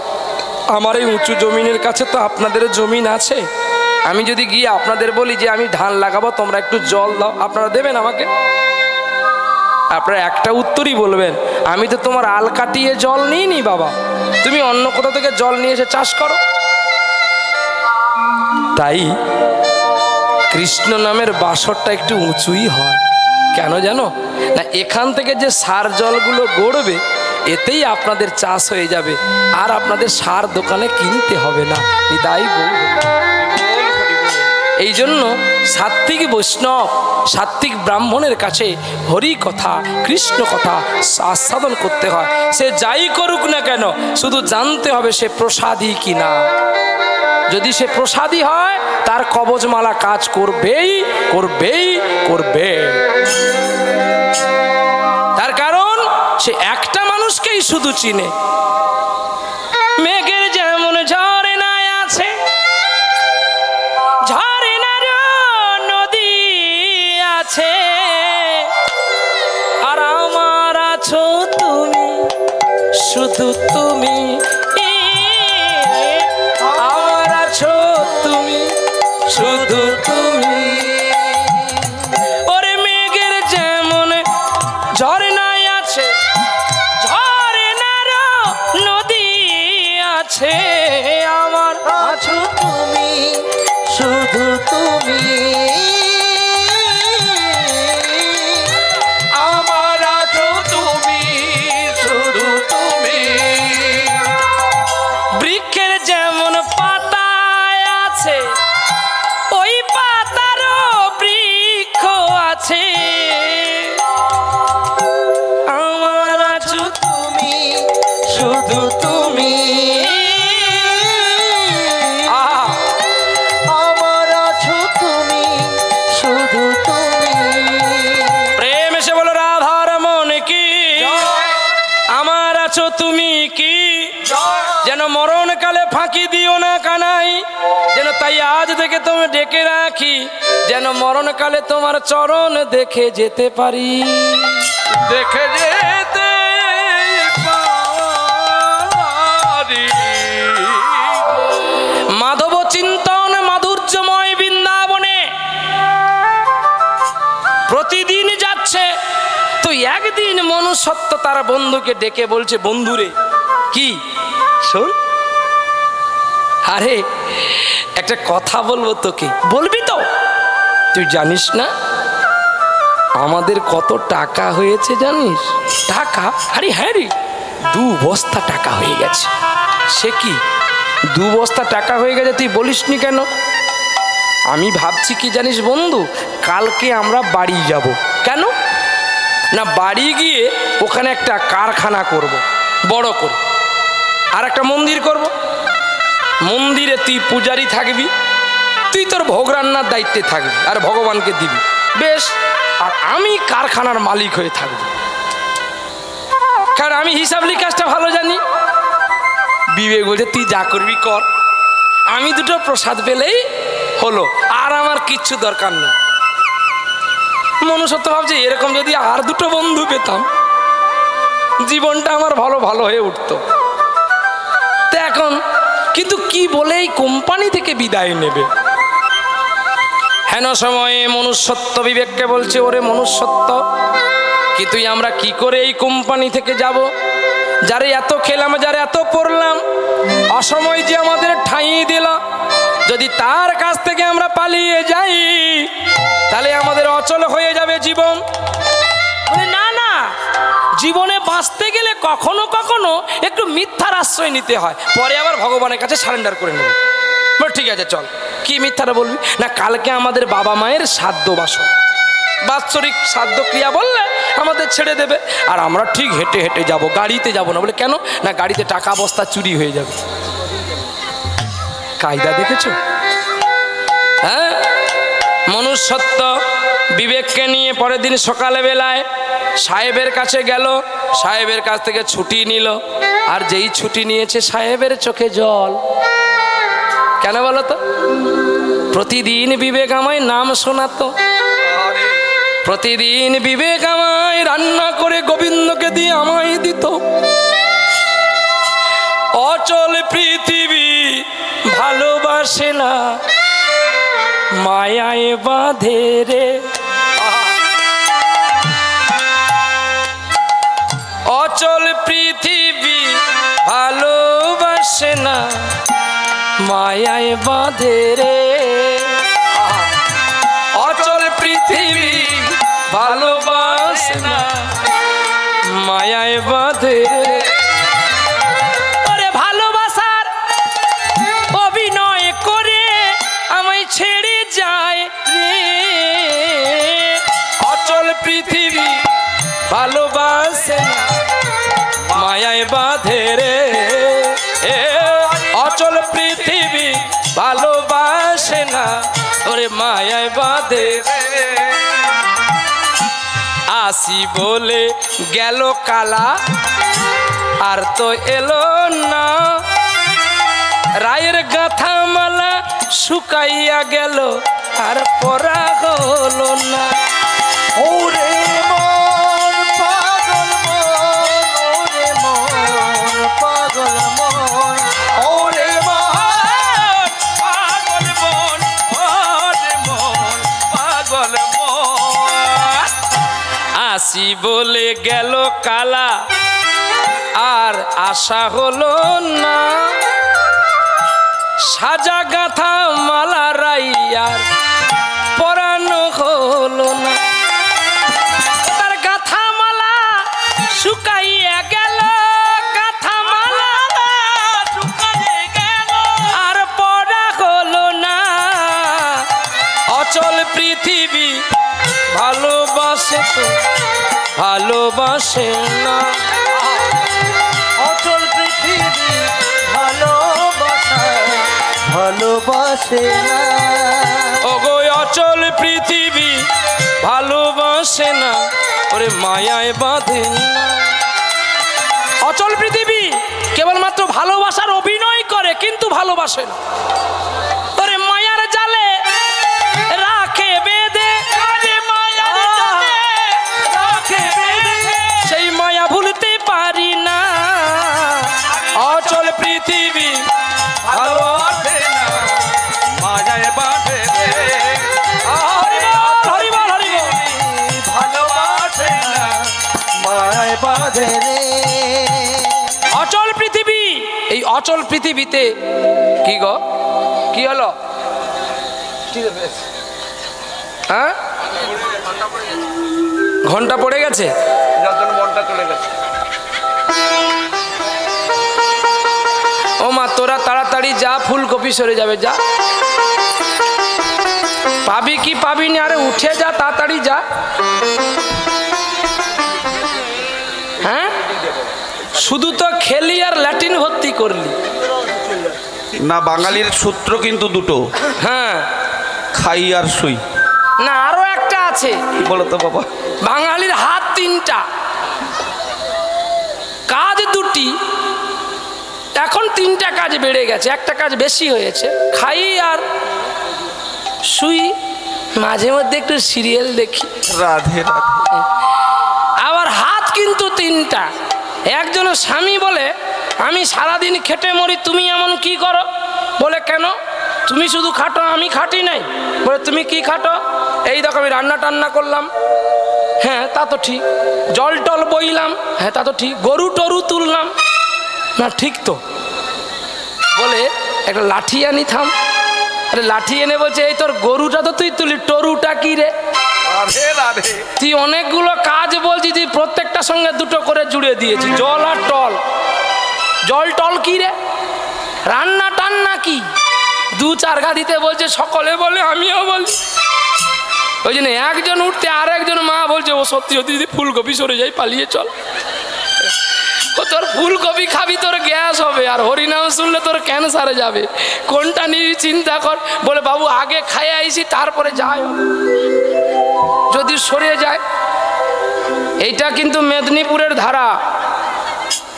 A: আমার এই উঁচু জমিনের কাছে তো আপনাদের জমিন আছে, আমি যদি গিয়ে আপনাদের বলি যে আমি ধান লাগাবো তোমরা একটু জল দাও, আপনারা দেবেন আমাকে? আপনারা একটা উত্তরই বলবেন, আমি তো তোমার আল কাটিয়ে জল নিইনি বাবা, তুমি অন্য কোথা থেকে জল নিয়ে এসে চাষ করো। তাই কৃষ্ণ নামের বাসরটা একটু উঁচুই হয়। কেন জানো না? এখান থেকে যে সার জলগুলো গড়বে এতেই আপনাদের চাষ হয়ে যাবে, আর আপনাদের সার দোকানে কিনতে হবে না। তাই এই জন্য সাত্ত্বিক বৈষ্ণব, সাত্ত্বিক ব্রাহ্মণের কাছে হরি কথা, কৃষ্ণ কথা আস্বাদন করতে হয়। সে যাই করুক না কেন শুধু জানতে হবে সে প্রসাদী কিনা। যদি সে প্রসাদী হয় তার কবজমালা কাজ করবেই করবেই করবে। তার কারণ সে একটা মানুষকেই শুধু চিনে। মেঘের যেমন ঝর্ণায় আছে, ঝর্ণার নদী আছে, আর আমার আছো তুমি, শুধু তুমি, আমার আছো তুমি, শুধু তুমি। ওরে মেঘের যেমন ঝর্ণায় আছে, ঝর্ণার নদী আছে, আমার
B: আছো তুমি, শুধু তুমি,
C: আমার আছো তুমি, শুধু তুমি।
A: বৃক্ষের যেমন পাতায় আছে, ওই পাতারও বৃক্ষ আছে, আমার আছো
B: তুমি, শুধু তুমি,
A: আহা,
B: আমার আছো তুমি, শুধু তুমি।
A: প্রেম এসে বলো রাধার মন কি, আমার আছো তুমি কি। যেন মরণকালে ফাঁকি দিও না কানাই, যেন তাই আজ থেকে তুমি ডেকে রাখি, যেন মরণকালে তোমার চরণ দেখে যেতে পারি,
C: দেখে যেতে পারি।
A: মাধব চিন্তন মাধুর্যময় বৃন্দাবনে প্রতিদিন যাচ্ছে, তো একদিন মনুষ্যত্ব তার বন্ধুকে ডেকে বলছে, বন্ধুরে কি শোন, আরে একটা কথা বলবো তোকে, বলবি তো? তুই জানিস না আমাদের কত টাকা হয়েছে জানিস? টাকা? আরে হ্যাঁ রে, 2 বস্তা টাকা হয়ে গেছে। সে কি 2 বস্তা টাকা হয়ে গেছে তুই বলিসনি কেন? আমি ভাবছি কি জানিস বন্ধু, কালকে আমরা বাড়ি যাব। কেন না, বাড়ি গিয়ে ওখানে একটা কারখানা করব বড় করে, আর একটা মন্দির করব। মন্দিরে তুই পূজারি থাকবি, তুই তোর ভোগ রান্নার দায়িত্বে থাকবি আর ভগবানকে দিবি। বেশ, আর আমি কারখানার মালিক হয়ে থাকবো, কারণ আমি হিসাব নিকাশটা ভালো জানি। বিবেক বলছে তুই যা করবি কর, আমি দুটো প্রসাদ পেলেই হলো, আর আমার কিচ্ছু দরকার নেই। মনুষ্যত্ব ভাবছে এরকম যদি আর দুটো বন্ধু পেতাম জীবনটা আমার ভালো ভালো হয়ে উঠতো। তো এখন কিন্তু কি বলে এই কোম্পানি থেকে বিদায় নেবে? হেন সময়ে মনুষ্যত্ব বিবেককে বলছে, ওরে মনুষ্যত্ব, কি তুই আমরা কি করে এই কোম্পানি থেকে যাব? যারে এত খেলাম, যারে এত পড়লাম, অসময় যে আমাদের ঠাঁই দিল, যদি তার কাছ থেকে আমরা পালিয়ে যাই তাহলে আমাদের অচল হয়ে যাবে জীবন। না না, জীবনে বাঁচতে গেলে কখনো কখনো একটু মিথ্যার আশ্রয় নিতে হয়, পরে আবার ভগবানের কাছে সারেন্ডার করে নেব। ঠিক আছে চল, কি মিথ্যাটা বলবি? না কালকে আমাদের বাবা মায়ের শ্রাদ্ধ বাৎসরিক শ্রাদ্ধ ক্রিয়া বললে আমাদের ছেড়ে দেবে, আর আমরা ঠিক হেঁটে হেঁটে যাব, গাড়িতে যাব না। বলে কেন? না গাড়িতে টাকা বস্তা চুরি হয়ে যাবে। কায়দা দেখেছো? হ্যাঁ, মনুষ্যত্ব বিবেককে নিয়ে পরের দিন সকালে বেলায় সাহেবের কাছে গেল, সাহেবের কাছ থেকে ছুটি নিল, আর যেই ছুটি নিয়েছে সাহেবের চোখে জল। কেন বলো তো? প্রতিদিন বিবেক আমায় নাম শোনাতো, প্রতিদিন বিবেক আমায় রান্না করে গোবিন্দকে দিয়ে আমায় দিত। অচল পৃথিবী ভালোবাসে না, মায়ায় বাঁধে রে। অচল পৃথিবী ভালোবাসে না, মায়ায় বাঁধে রে। অচল পৃথিবী ভালোবাসে না, মায়ায় বাঁধে রে। ভালোবাসার অভিনয় করে আমায় ছেড়ে যায় রে। অচল পৃথিবী ভালোবাসে না, মায়ায় বাঁধে রে। অচল পৃথিবী ভালোবাসে না, ওরে মায়ায় বাঁধে রে। আসি বলে গেল কালা, আর তো এলো না। রায়ের গাথা মালা শুকাইয়া গেল, আর পরা হলো না।
B: ওরে মন পাগল মন, ওরে মন পাগল মন,
A: ওরে মন পাগল মন, ওরে মন পাগল মন। আসি বলে গেল কালা, আর আশা হলো না। সাজা গাথা মালা রাইয়ার পরানো হলো না। তার গাথা মালা শুকাইয়া গেল, গাথা মালা শুকাইয়া গেল, আর পরা হলো না। অচল পৃথিবী ভালোবাসে তো ভালোবাসে না।
B: অচল পৃথিবী ভালোবাসে না।
A: ওগো অচল পৃথিবী ভালোবাসে না, ওরে মায়ায় বাঁধে না। অচল পৃথিবী কেবলমাত্র ভালোবাসার অভিনয় করে, কিন্তু ভালোবাসে না। ওরে মায়ার জালে রাখে বেঁধে, সেই মায়া ভুলতে পারি না। অচল পৃথিবী ভালোবাসে না, মায়ায় বাঁধে রে। হরি বল হরি বল,
B: ভালোবাসে না, মায়ায় বাঁধে রে।
A: অচল পৃথিবী, এই অচল পৃথিবীতে কি গো, কি হলো? হ্যাঁ, ঘন্টা পড়ে গেছে, মনটা চলে গেছে। ও মা, তোরা তাড়াতাড়ি যা, ফুলকপি সরে যাবে, যা। পাবি কি পাবি না, আরে উঠে যা, তাড়াতাড়ি যা। হ্যাঁ, শুধু তো খেলি আর ল্যাটিন ভর্তি করলি
C: না। বাঙালির সূত্র কিন্তু দুটো,
A: হ্যাঁ,
C: খাই আর শুই।
A: না আরো একটা আছে।
B: বলো তো বাবা।
A: বাঙালির হাত তিনটা, কাজ দুটি, এখন তিনটা কাজ বেড়ে গেছে, একটা কাজ বেশি হয়েছে, খাই আর শুই, মাঝে মধ্যে একটু সিরিয়াল দেখি।
B: রাধে রাধে।
A: আবার হাত কিন্তু তিনটা। একজন স্বামী বলে আমি সারাদিন খেটে মরি, তুমি এমন কি করো? বলে কেন, তুমি শুধু খাটো, আমি খাটি নাই। বলে তুমি কি খাটো? এই দেখো আমি রান্না টান্না করলাম, হ্যাঁ তা তো ঠিক। জল টল বইলাম, হ্যাঁ তা তো ঠিক। গরু টরু তুললাম, না ঠিক তো। বলে একটা লাঠি আনি থাম। আরে লাঠি এনে বলছে এই তোর গরুটা তো তুই তুলি, টরুটা কি রে?
B: রাধে রাধে।
A: তুই অনেকগুলো কাজ বলছি, তুই প্রত্যেকটার সঙ্গে দুটো করে জুড়ে দিয়েছি। জল আর টল, জল টল কি রে? রান্না টান্না কি? দু চার গা দিতে বলছে, সকলে বলে আমিও বলি। ওই জন্য একজন উঠতে আর একজন মা বলছে ও সত্যি সত্যি দিদি ফুলকপি সরে যাই, পালিয়ে চল। ও তোর ফুলকপি খাবি তোর গ্যাস হবে, আর হরিনাম শুনলে তোর ক্যান্সারে যাবে, কোনটা নিবি চিন্তা কর। বলে বাবু আগে খাইয়ে আইসি তারপরে যাই, যদি সরে যায়। এইটা কিন্তু মেদিনীপুরের ধারা,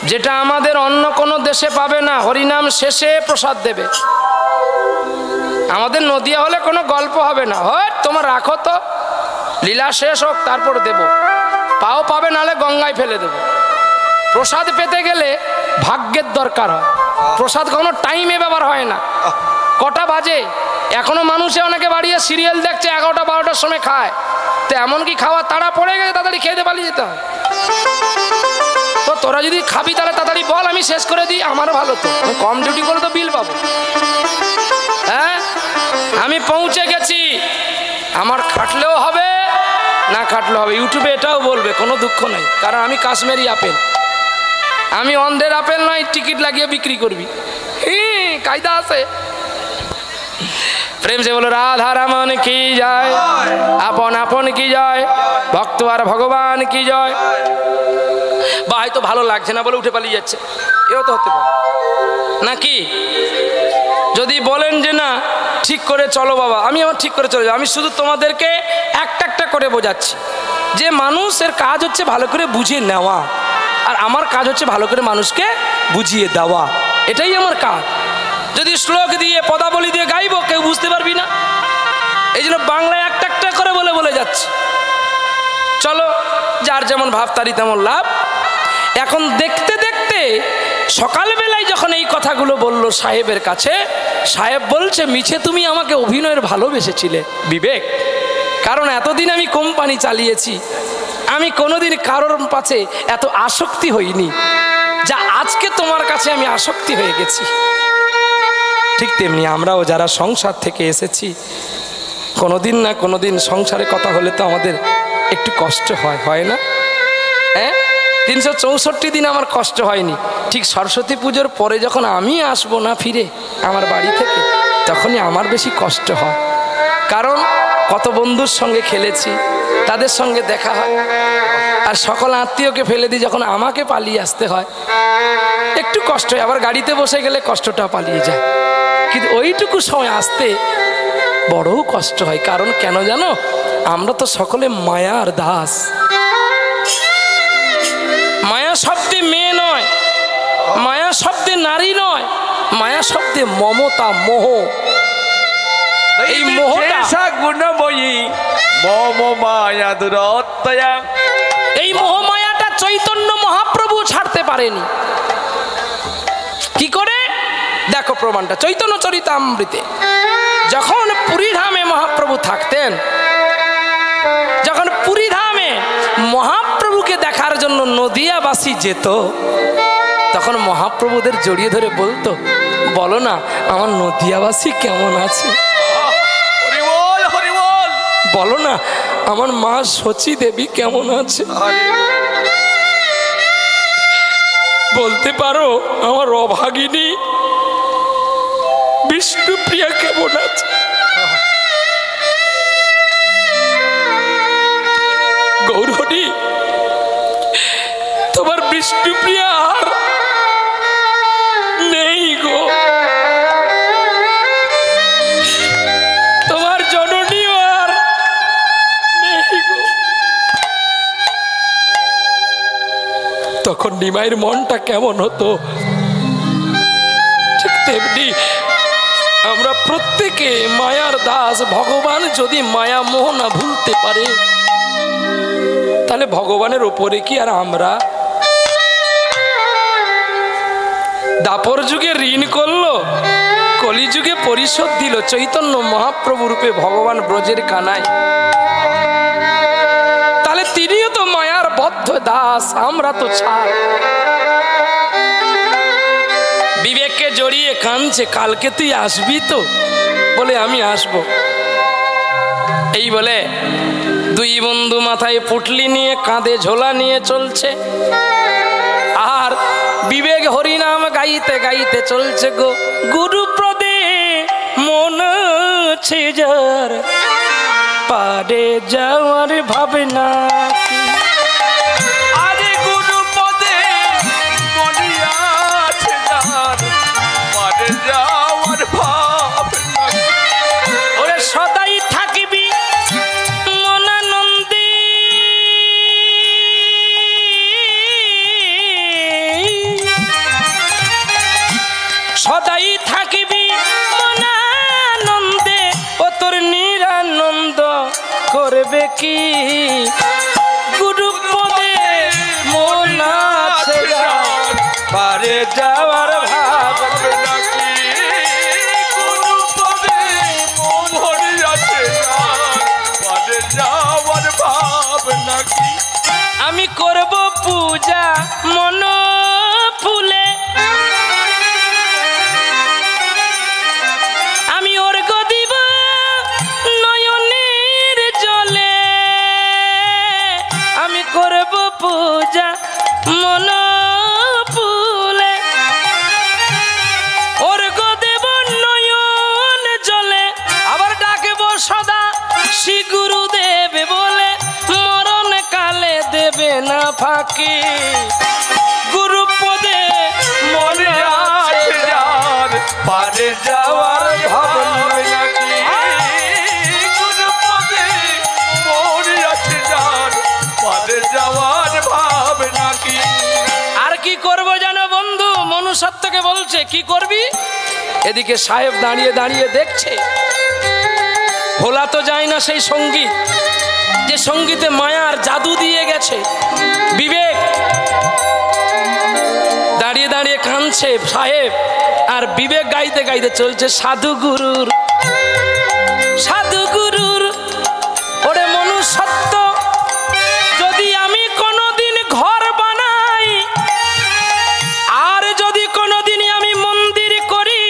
A: যেটা আমাদের অন্য কোনো দেশে পাবে না। হরিনাম শেষে প্রসাদ দেবে। আমাদের নদিয়া হলে কোনো গল্প হবে না, হয় তোমার রাখো তো, লীলা শেষ হোক তারপর দেব। পাও পাবে, নালে গঙ্গায় ফেলে দেব। প্রসাদ পেতে গেলে ভাগ্যের দরকার হয়। প্রসাদ কোনো টাইমে ব্যবহার হয় না। কটা বাজে এখনো মানুষে অনেকে বাড়িয়ে সিরিয়াল দেখছে, 11টা 12টার সময় খায়। তো এমন কি খাওয়া তাড়া পড়ে গেছে, তাড়াতাড়ি খেয়ে পালিয়ে যেতে হয়। তো তোরা যদি খাবি তাহলে তাড়াতাড়ি বল, আমি শেষ করে দিই, আমার ভালো। তো কম ডিউটি করে তো বিল পাবো। হ্যাঁ আমি পৌঁছে গেছি, আমার খাটলেও হবে না খাটলেও হবে। ইউটিউবে এটাও বলবে, কোনো দুঃখ নেই, কারণ আমি কাশ্মীরি আপেল, আমি অন্ধের আপেল নয় টিকিট লাগিয়ে বিক্রি করবি, কায়দা আছে। প্রেম সে বলো রাধা রমন কি যায়, আপন আপন কি যায়, ভক্ত আর ভগবান কি যায়। বা হয়তো ভালো লাগছে না বলে উঠে পালিয়ে যাচ্ছে, এও তো হতে পারে নাকি? যদি বলেন যে না ঠিক করে চলো বাবা, আমি আমার ঠিক করে চলে যাবো। আমি শুধু তোমাদেরকে একটা একটা করে বোঝাচ্ছি যে মানুষের কাজ হচ্ছে ভালো করে বুঝিয়ে নেওয়া, আর আমার কাজ হচ্ছে ভালো করে মানুষকে বুঝিয়ে দেওয়া, এটাই আমার কাজ। যদি শ্লোক দিয়ে পদাবলী দিয়ে গাইবো কেউ বুঝতে পারবি না, এই জন্য বাংলায় একটা একটা করে বলে বলে যাচ্ছি। চলো যার যেমন ভাব তারই তেমন লাভ। এখন দেখতে দেখতে সকালবেলায় যখন এই কথাগুলো বলল সাহেবের কাছে, সাহেব বলছে মিছে তুমি আমাকে অভিনয়ের ভালোবেসেছিলে বিবেক, কারণ এতদিন আমি কোম্পানি চালিয়েছি, আমি কোনোদিন কারোর কাছে এত আসক্তি হইনি যা আজকে তোমার কাছে আমি আসক্তি হয়ে গেছি। ঠিক তেমনি আমরাও যারা সংসার থেকে এসেছি, কোনোদিন না কোনোদিন সংসারে কথা হলে তো আমাদের একটু কষ্ট হয়, হয় না? হ্যাঁ 364 দিন আমার কষ্ট হয়নি। ঠিক সরস্বতী পুজোর পরে যখন আমি আসবো না ফিরে আমার বাড়ি থেকে, তখনই আমার বেশি কষ্ট হয়, কারণ কত বন্ধুর সঙ্গে খেলেছি, তাদের সঙ্গে দেখা হয়, আর সকল আত্মীয়কে ফেলে দিই যখন আমাকে পালিয়ে আসতে হয়, একটু কষ্ট হয়। আবার গাড়িতে বসে গেলে কষ্টটা পালিয়ে যায়, কিন্তু ওইটুকু সময় আসতে বড়ও কষ্ট হয়। কারণ কেন জানো, আমরা তো সকলে মায়ার দাস। মায়া শব্দে মেয়ে নয়, মায়া শব্দে নারী নয়, মায়া শব্দে মমতা, মোহ। এই মোহটা
C: গুণময়ী মম মায়া দুরত্যয়া,
A: এই মোহমায়াটা চৈতন্য মহাপ্রভু ছাড়তে পারেনি। কি করে? দেখো প্রমাণটা চৈতন্য চরিতামৃতে। যখন পুরীধামে মহাপ্রভু থাকতেন, যখন পুরীধামে মহাপ্রভুকে দেখার জন্য নদিয়াবাসী যেত, তখন মহাপ্রভুদের জড়িয়ে ধরে বলতো, বলো না আমার নদিয়াবাসী কেমন আছে,
C: হরিবল হরিবল,
A: বলো না আমার মা শচী দেবী কেমন আছে, বলতে পারো আমার অভাগিনী বিষ্ণুপ্রিয়া কেমন আছে। গৌরহরি তোমার বিষ্ণুপ্রিয়া আর নেই গো, তোমার জননীও আর নেই তখন নিমাইয়ের মনটা কেমন হতো। ঠিক তেমনি আমরা প্রত্যেকে মায়ার দাস। ভগবান যদি মায়া মোহ না ভুলতে পারে তাহলে ভগবানের উপরে কি আর আমরা? দাপর যুগে ঋণ করলো, কলিযুগে পরিশোধ দিল চৈতন্য মহাপ্রভু রূপে ভগবান ব্রজের কানায়। তাহলে তিনিও তো মায়ার বদ্ধ দাস, আমরা তো ছাড়। বিবেককে জড়িয়ে কাঁদছে, কালকে তুই আসবি তো? বলে আমি আসব। এই বলে দুই বন্ধু মাথায় পুটলি নিয়ে কাঁধে ঝোলা নিয়ে চলছে, আর বিবেক হরিনাম গাইতে গাইতে চলছে গো। গুরুপ্রদে মন আছে যার, পারে যাওয়ার ভাবনা।
C: আরে গুরুপদে মনে আছে যার, পারে যাওয়ার ভাবনা।
A: ওরে সদাই থাকিবি মনানন্দে, সদাই থাকিবি মনানন্দে, ও তোর নিরানন্দ করবে কি? গুরুপদে মন আছে যার, পারে যাওয়ার ভাবনা।
C: গুরুপদে মনে আছে যার, পারে যাওয়ার ভাবনা কি?
A: আমি করব পূজা মন ফুলে, আমি অর্ঘ্য দিব নয়নের জলে, আমি করব পূজা মন ফুলে, অর্ঘ্য দেব নয়ন জলে। আবার ডাকবো সদা শ্রী গুরুদেব বলে, মরণ কালে দেবে না ফাঁকি। গুরুপদে মনে আছে যার, পারে যাওয়ার ভাবনা কি?
C: গুরুপদে মনে আছে যার, পারে যাওয়ার ভাবনা কি?
A: আর কি করবো জানো বন্ধু? মনুষ্যত্বকে বলছে কি করবি? এদিকে সাহেব দাঁড়িয়ে দাঁড়িয়ে দেখছে, ভোলা তো যায় না সেই সঙ্গীত, যে সঙ্গীতে মায়ার জাদু দিয়ে গেছে। বিবেক দাঁড়িয়ে দাঁড়িয়ে কাঁদছে সাহেব, আর বিবেক গাইতে গাইতে চলছে সাধু গুরুর, সাধু গুরুর। ওরে মনুষ্যত্ব, যদি আমি কোনোদিন ঘর বানাই, আর যদি কোনোদিন আমি মন্দির করি,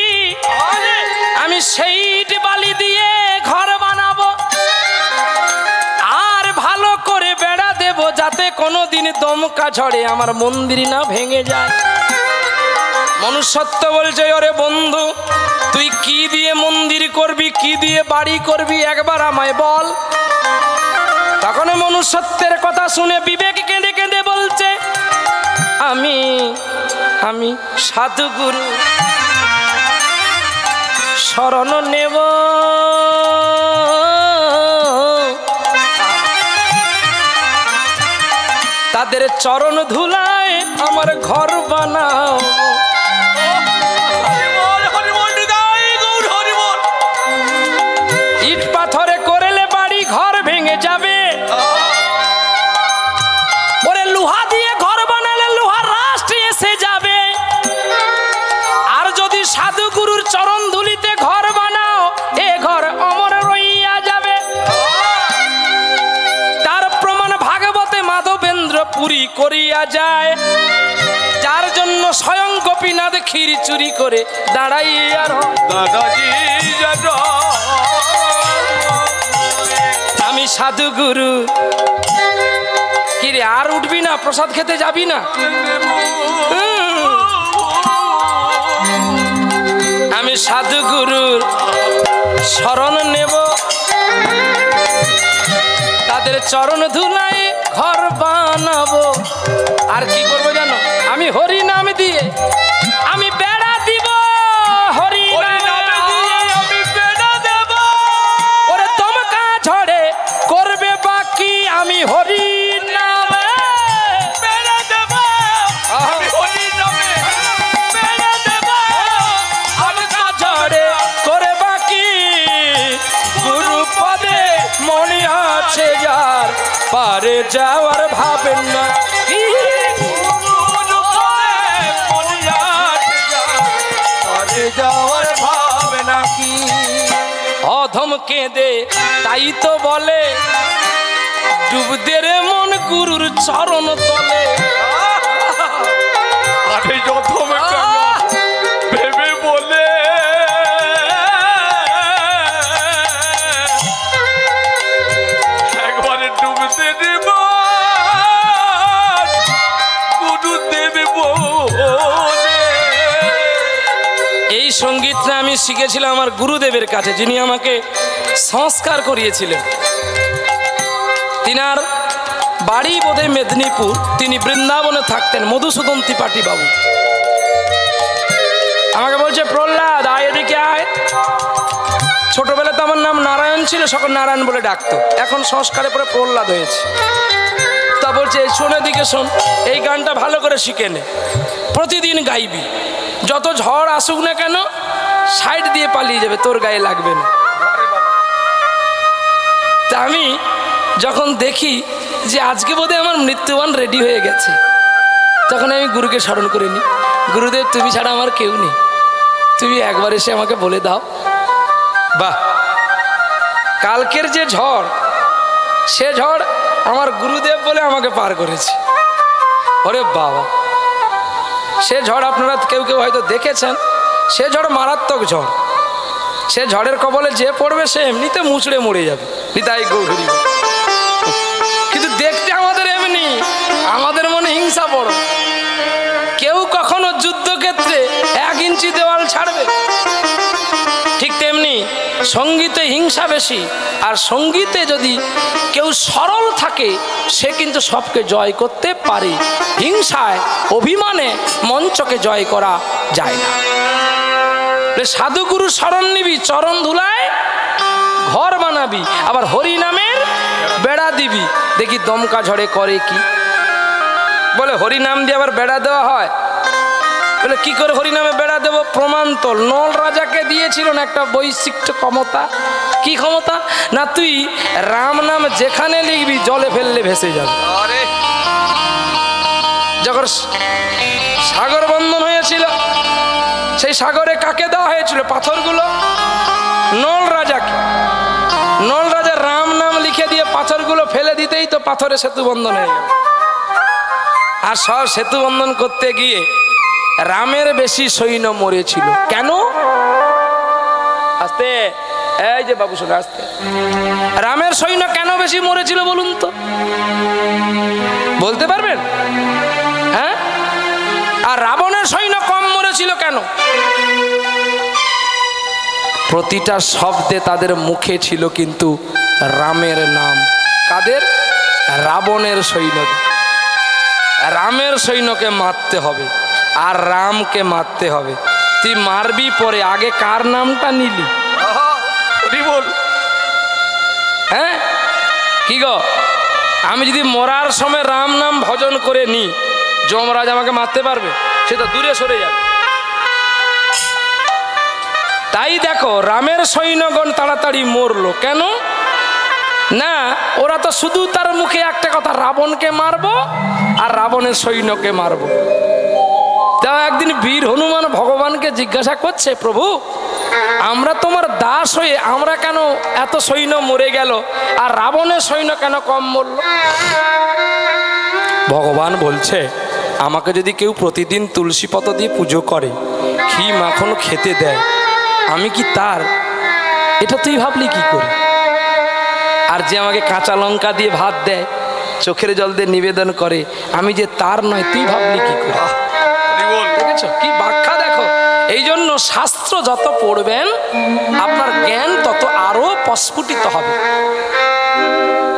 A: আমি সেই ইট বালি দিয়ে ঘর বানাবো, আর ভালো করে বেড়া দেব, যাতে কোনোদিন দমকা ঝড়ে আমার মন্দির না ভেঙে যায়। মনুষ্যত্ব বলছে, ওরে বন্ধু, তুই কি দিয়ে মন্দির করবি, কি দিয়ে বাড়ি করবি, একবার আমায় বল। তখন মনুষ্যত্বের কথা শুনে বিবেক কেঁদে কেঁদে বলছে, আমি আমি সাধু গুরু শরণ নেব, তাদের চরণ ধুলায় আমার ঘর বানাও। ইট পাথরে করলে বাড়ি ঘর ভেঙে যাবে, ওরে লোহা দিয়ে ঘর বানালে লোহার রাষ্ট্র এসে যাবে। আর যদি সাধু গুরুর চরণ ধুলিতে ঘর বানাও, এ ঘর অমর রইয়া যাবে। তার প্রমাণ ভাগবতে মাধবেন্দ্র পুরী করিয়া যায়, যার জন্য স্বয়ং গোপীনাথ ক্ষীর চুরি করে দাঁড়াইয়া আমি সাধু গুরু। কিরে আর উঠবি না? প্রসাদ খেতে যাবি না? আমি সাধু গুরুর শরণ নেব, তাদের চরণ ধুলায় ঘর বানাবো। আর কি করবো জানো? আমি হরি নাম দিয়ে আমি বেড়া দিব, হরি নামে আমি বেড়া দেব। ওরে দমকা ঝড়ে করবে বাকি, আমি হরি নামে বেড়া দেব, পারে যাওয়ার ভাবেন না কি
B: পারে যাওয়ার ভাবে নাকি
A: অধম কেঁদে তাই তো বলে ডুবদে রে মন গুরুর চরণ তলে
C: আরে যথম কেন ভেবে বলে একবারে ডুবতে দেব গুরু দেবে বলে।
A: এই সঙ্গীতটা আমি শিখেছিলাম আমার গুরুদেবের কাছে, যিনি আমাকে সংস্কার করিয়েছিলেন। তিনার বাড়ি বোধহয় মেদিনীপুর, তিনি বৃন্দাবনে থাকতেন, মধুসূদন ত্রিপাঠী বাবু। আমাকে বলছে প্রহ্লাদ আয় এদিকে আয়। ছোটবেলাতে আমার নাম নারায়ণ ছিল, সকল নারায়ণ বলে ডাকতো, এখন সংস্কারে পরে প্রহ্লাদ হয়েছে। তা বলছে শোন এদিকে শোন, এই গানটা ভালো করে শিখে নে, প্রতিদিন গাইবি, যত ঝড় আসুক না কেন সাইড দিয়ে পালিয়ে যাবে, তোর গায়ে লাগবে না। তা আমি যখন দেখি যে আজকে বোধহয় আমার মৃত্যুবান রেডি হয়ে গেছে, তখন আমি গুরুকে স্মরণ করে নিই, গুরুদেব তুমি ছাড়া আমার কেউ নেই, তুমি একবার এসে আমাকে বলে দাও। বাহ, কালকের যে ঝড়, সে ঝড় আমার গুরুদেব বলে আমাকে পার করেছে। ওরে বাবা, সে ঝড় আপনারা কেউ কেউ হয়তো দেখেছেন, সে ঝড় মারাত্মক ঝড়। সে ঝড়ের কবলে যে পড়বে সে এমনিতে মুচড়ে মরে যাবে, নিতাই গৌরী। কিন্তু দেখতে আমাদের এমনি, আমাদের মনে হিংসা বড়। কেউ কখনো যুদ্ধক্ষেত্রে 1 ইঞ্চি দেওয়াল ছাড়বে, ঠিক তেমনি সঙ্গীতে হিংসা বেশি। আর সঙ্গীতে যদি কেউ সরল থাকে সে কিন্তু সবকে জয় করতে পারে, হিংসায় অভিমানে মঞ্চকে জয় করা যায় না। সাধুগুরু শরণ নিবি, চরণ ধুলায় ঘর বানাবি, আবার হরি নামের বেড়া দিবি। দেখি দমকা ঝড়ে করে কি, বলে হরি নাম দিয়ে আবার বেড়া দেওয়া হয়। বলে কি করে হরি নামে বেড়া দেবো? প্রমাণ তো নল রাজাকে দিয়েছিল না একটা বৈশিষ্ট্য ক্ষমতা। কি ক্ষমতা? না তুই রাম নাম যেখানে লিখবি জলে ফেললে ভেসে যাবে। যখন সাগর বন্ধন হয়েছিল, সেই সাগরে কাকে দেওয়া হয়েছিল পাথরগুলো? নল রাজাকে। নল রাজা রাম নাম লিখে দিয়ে পাথরগুলো ফেলে দিতেই তো পাথরে সেতু বন্ধন হয়ে গেল। আর সব সেতু বন্ধন করতে গিয়ে রামের বেশি সৈন্য মরেছিল। কেন? আস্তে, এই যে বাবু শোনো আস্তে। রামের সৈন্য কেন বেশি মরেছিল বলুন তো, বলতে পারবেন? হ্যাঁ? আর রাবণের সৈন্য কম মরেছিল কেন? প্রতিটা শব্দে তাদের মুখে ছিল কিন্তু রামের নাম। কাদের? রাবণের সৈন্য। রামের সৈন্যকে মারতে হবে আর রামকে মারতে হবে। তুই মারবি পরে, আগে কার নামটা নিলি? বল। হ্যাঁ কি গো, আমি যদি মরার সময় রাম নাম ভজন করে নি, যমরাজ আমাকে মারতে পারবে? সে তো দূরে সরে যাবে। তাই দেখো রামের সৈন্যগণ তাড়াতাড়ি মরলো কেন? না, ওরা তো শুধু তার মুখে একটা কথা, রাবণকে মারবো আর রাবণের সৈন্যকে মারবো। তা একদিন বীর হনুমান ভগবানকে জিজ্ঞাসা করছে, প্রভু আমরা তোমার দাস হয়ে আমরা কেন এত সৈন্য মরে গেল আর রাবণের সৈন্য কেন কম মরল? ভগবান বলছে, আমাকে যদি কেউ প্রতিদিন তুলসী পাতা দিয়ে পুজো করে, ঘি মাখন খেতে দেয়, আমি কি তার? এটা তুই ভাবলি কি করে? আর যে আমাকে কাঁচা লঙ্কা দিয়ে ভাত দেয়, চোখের জল দিয়ে নিবেদন করে, আমি যে তার নয়, তুই ভাবলি কি করে? দেখেছো কি ব্যাখ্যা? দেখো, এই জন্য শাস্ত্র যত পড়বেন আপনার জ্ঞান তত আরো প্রস্ফুটিত হবে।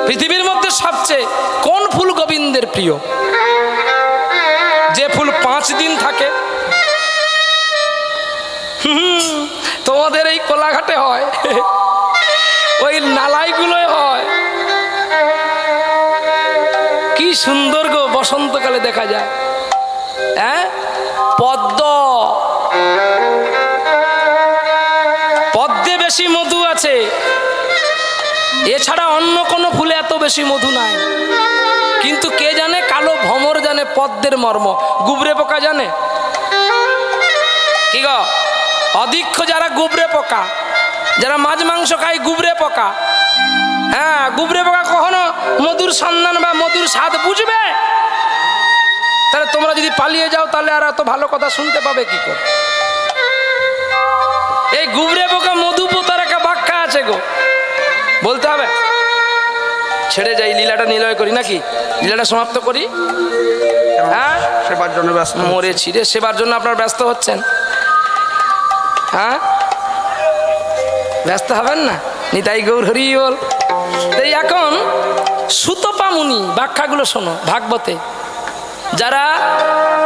A: পৃথিবীর মধ্যে সবচেয়ে কোন ফুল গোবিন্দের প্রিয়? যে ফুল 5 দিন থাকে। তোমাদের এই কোলাঘাটে হয়, ওই নালাইগুলোয় হয়। কি সুন্দর গো, বসন্তকালে দেখা যায়। হ্যাঁ, পদ্ম। পদ্মে বেশি মধু আছে, এছাড়া অন্য কোনো ফুলে এত বেশি মধু নাই। পদ্মের মর্ম গুবরে পোকা জানে কি গো? অধিক্ষ যারা গুবরে পোকা, যারা মাছ মাংস খায় গুবরে পোকা। হ্যাঁ, গুবরে পোকা কখনো মধুর সন্ধান বা মধুর স্বাদ বুঝবে? তাহলে তোমরা যদি পালিয়ে যাও তাহলে আর এত ভালো কথা শুনতে পাবে কি করে? এই গুবরে পোকা মধু পোতার একটা ব্যাখ্যা আছে গো, বলতে হবে। ছেড়ে যাই, লীলাটা নিলয় করি নাকি? লীলাটা সমাপ্ত করি। হ্যাঁ,
C: সেবার জন্য ব্যস্ত
A: মরেছি রে, সেবার জন্য আপনার ব্যস্ত হচ্ছেন? হ্যাঁ, ব্যস্ত হবেন না। নিতাই গৌর হরি বল। এই এখন সুতপা মুনি ব্যাখ্যাগুলো শোনো ভাগবতে। যারা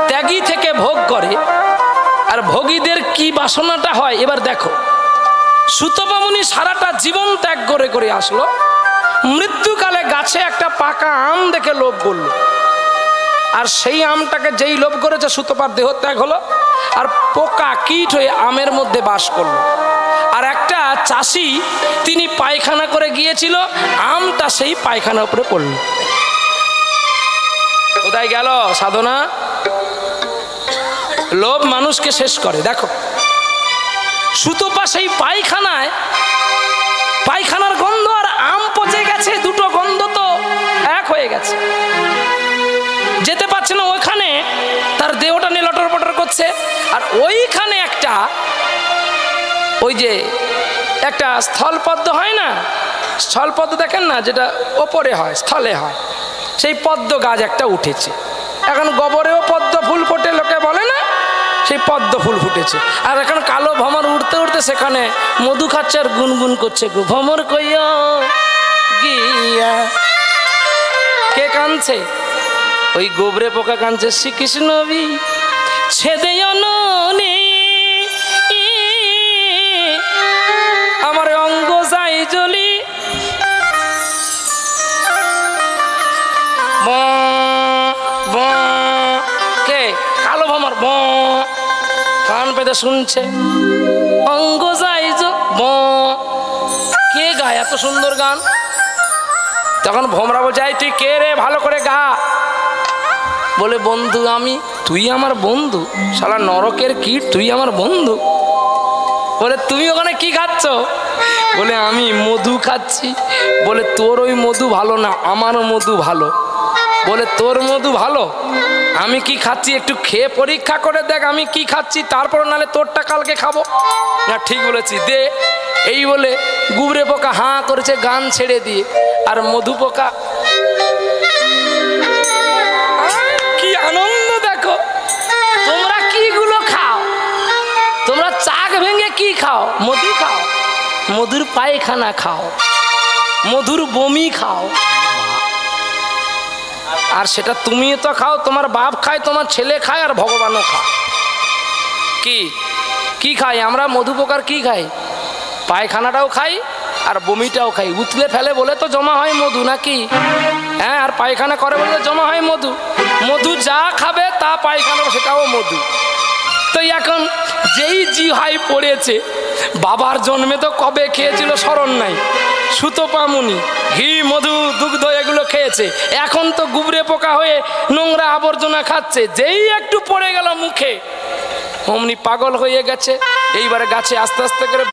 A: ত্যাগী থেকে ভোগ করে আর ভোগীদের কি বাসনাটা হয় এবার দেখো। সুতপা মুনি সারাটা জীবন ত্যাগ করে করে আসলো, মৃত্যুকালে গাছে একটা পাকা আম দেখে লোভ করলো, আর সেই আমটাকে যেই লোভ করেছে সুতপার দেহ ত্যাগ হলো, আর পোকা কীট হয়ে আমের মধ্যে বাস করলো। আর একটা চাষি তিনি পায়খানা করে গিয়েছিল, আমটা সেই পায়খানার উপরে পড়ল। কোথায় গেল সাধনা? লোভ মানুষকে শেষ করে। দেখো সুতপা সেই পায়খানার গন্ধ আর আম পচে গেছে, দুটো গন্ধ তো এক হয়ে গেছে, যেতে পারছে না ওইখানে, তার দেহটা নিয়ে লটর পটর করছে। আর ওইখানে একটা ওই যে একটা স্থলপদ্ম হয় না, স্থলপদ্ম দেখেন না, যেটা ওপরে হয় স্থলে হয়, সেই পদ্ম গাছ একটা উঠেছে। এখন গোবরেও পদ্ম ফুল ফোটে লোকে বলে না, সেই পদ্ম ফুল ফুটেছে। আর এখন কালো ভ্রমর উঠতে উঠতে সেখানে মধু খাচ্ছে আর গুনগুন করছে, গো ভ্রমর কইয়া গিয়া। কে কাঁদছে? ওই গোবরে পোকা কাঁদছে। শ্রীকৃষ্ণ ছেদে আমার অঙ্গ যাই জ্বলি, কে? কালো ভ্রমর কান পেতে শুনছে, অঙ্গ যাই কে গায় এত সুন্দর গান? তখন ভোমরা বলছে, তুই কে রে, ভালো করে গা। বলে, বন্ধু আমি। তুই আমার বন্ধু? শালা নরকের কীট, তুই আমার বন্ধু? বলে, তুমি ওখানে কি খাচ্ছ? বলে, আমি মধু খাচ্ছি। বলে, তোর ওই মধু ভালো না, আমার মধু ভালো। বলে, তোর মধু ভালো, আমি কি খাচ্ছি একটু খেয়ে পরীক্ষা করে দেখ আমি কি খাচ্ছি, তারপর নালে তোরটা কালকে খাবো। না, ঠিক বলেছি, দে। এই বলে গুবরে পোকা হাঁ করেছে গান ছেড়ে দিয়ে, আর মধু পোকা কি আনন্দ দেখো। তোমরা কিগুলো খাও? তোমরা চাক ভেঙে কি খাও? মধু খাও, মধুর পায়খানা খাও, মধুর বমি খাও। আর সেটা তুমি তো খাও, তোমার বাপ খায়, তোমার ছেলে খায়, আর ভগবানও খায়। কি খাই আমরা? মধু পোকার কি খাই? পায়খানাটাও খাই আর বমিটাও খাই। উতলে ফেলে বলে তো জমা হয় মধু, নাকি? হ্যাঁ, আর পায়খানা করে বলে তো জমা হয় মধু। মধু যা খাবে তা পায়খানা, সেটাও মধু। তো এখন যেই জিহাই পড়েছে, বাবার জন্মে তো কবে খেয়েছিল স্মরণ নাই। সুতপা মুনি ঘি, মধু, দুগ্ধ এগুলো খেয়েছে, এখন তো গুবরে পোকা হয়ে নোংরা আবর্জনা খাচ্ছে। যেই একটু পড়ে গেল মুখে, অমনি পাগল হয়ে গেছে। এইবারে গাছে আস্তে আস্তে করে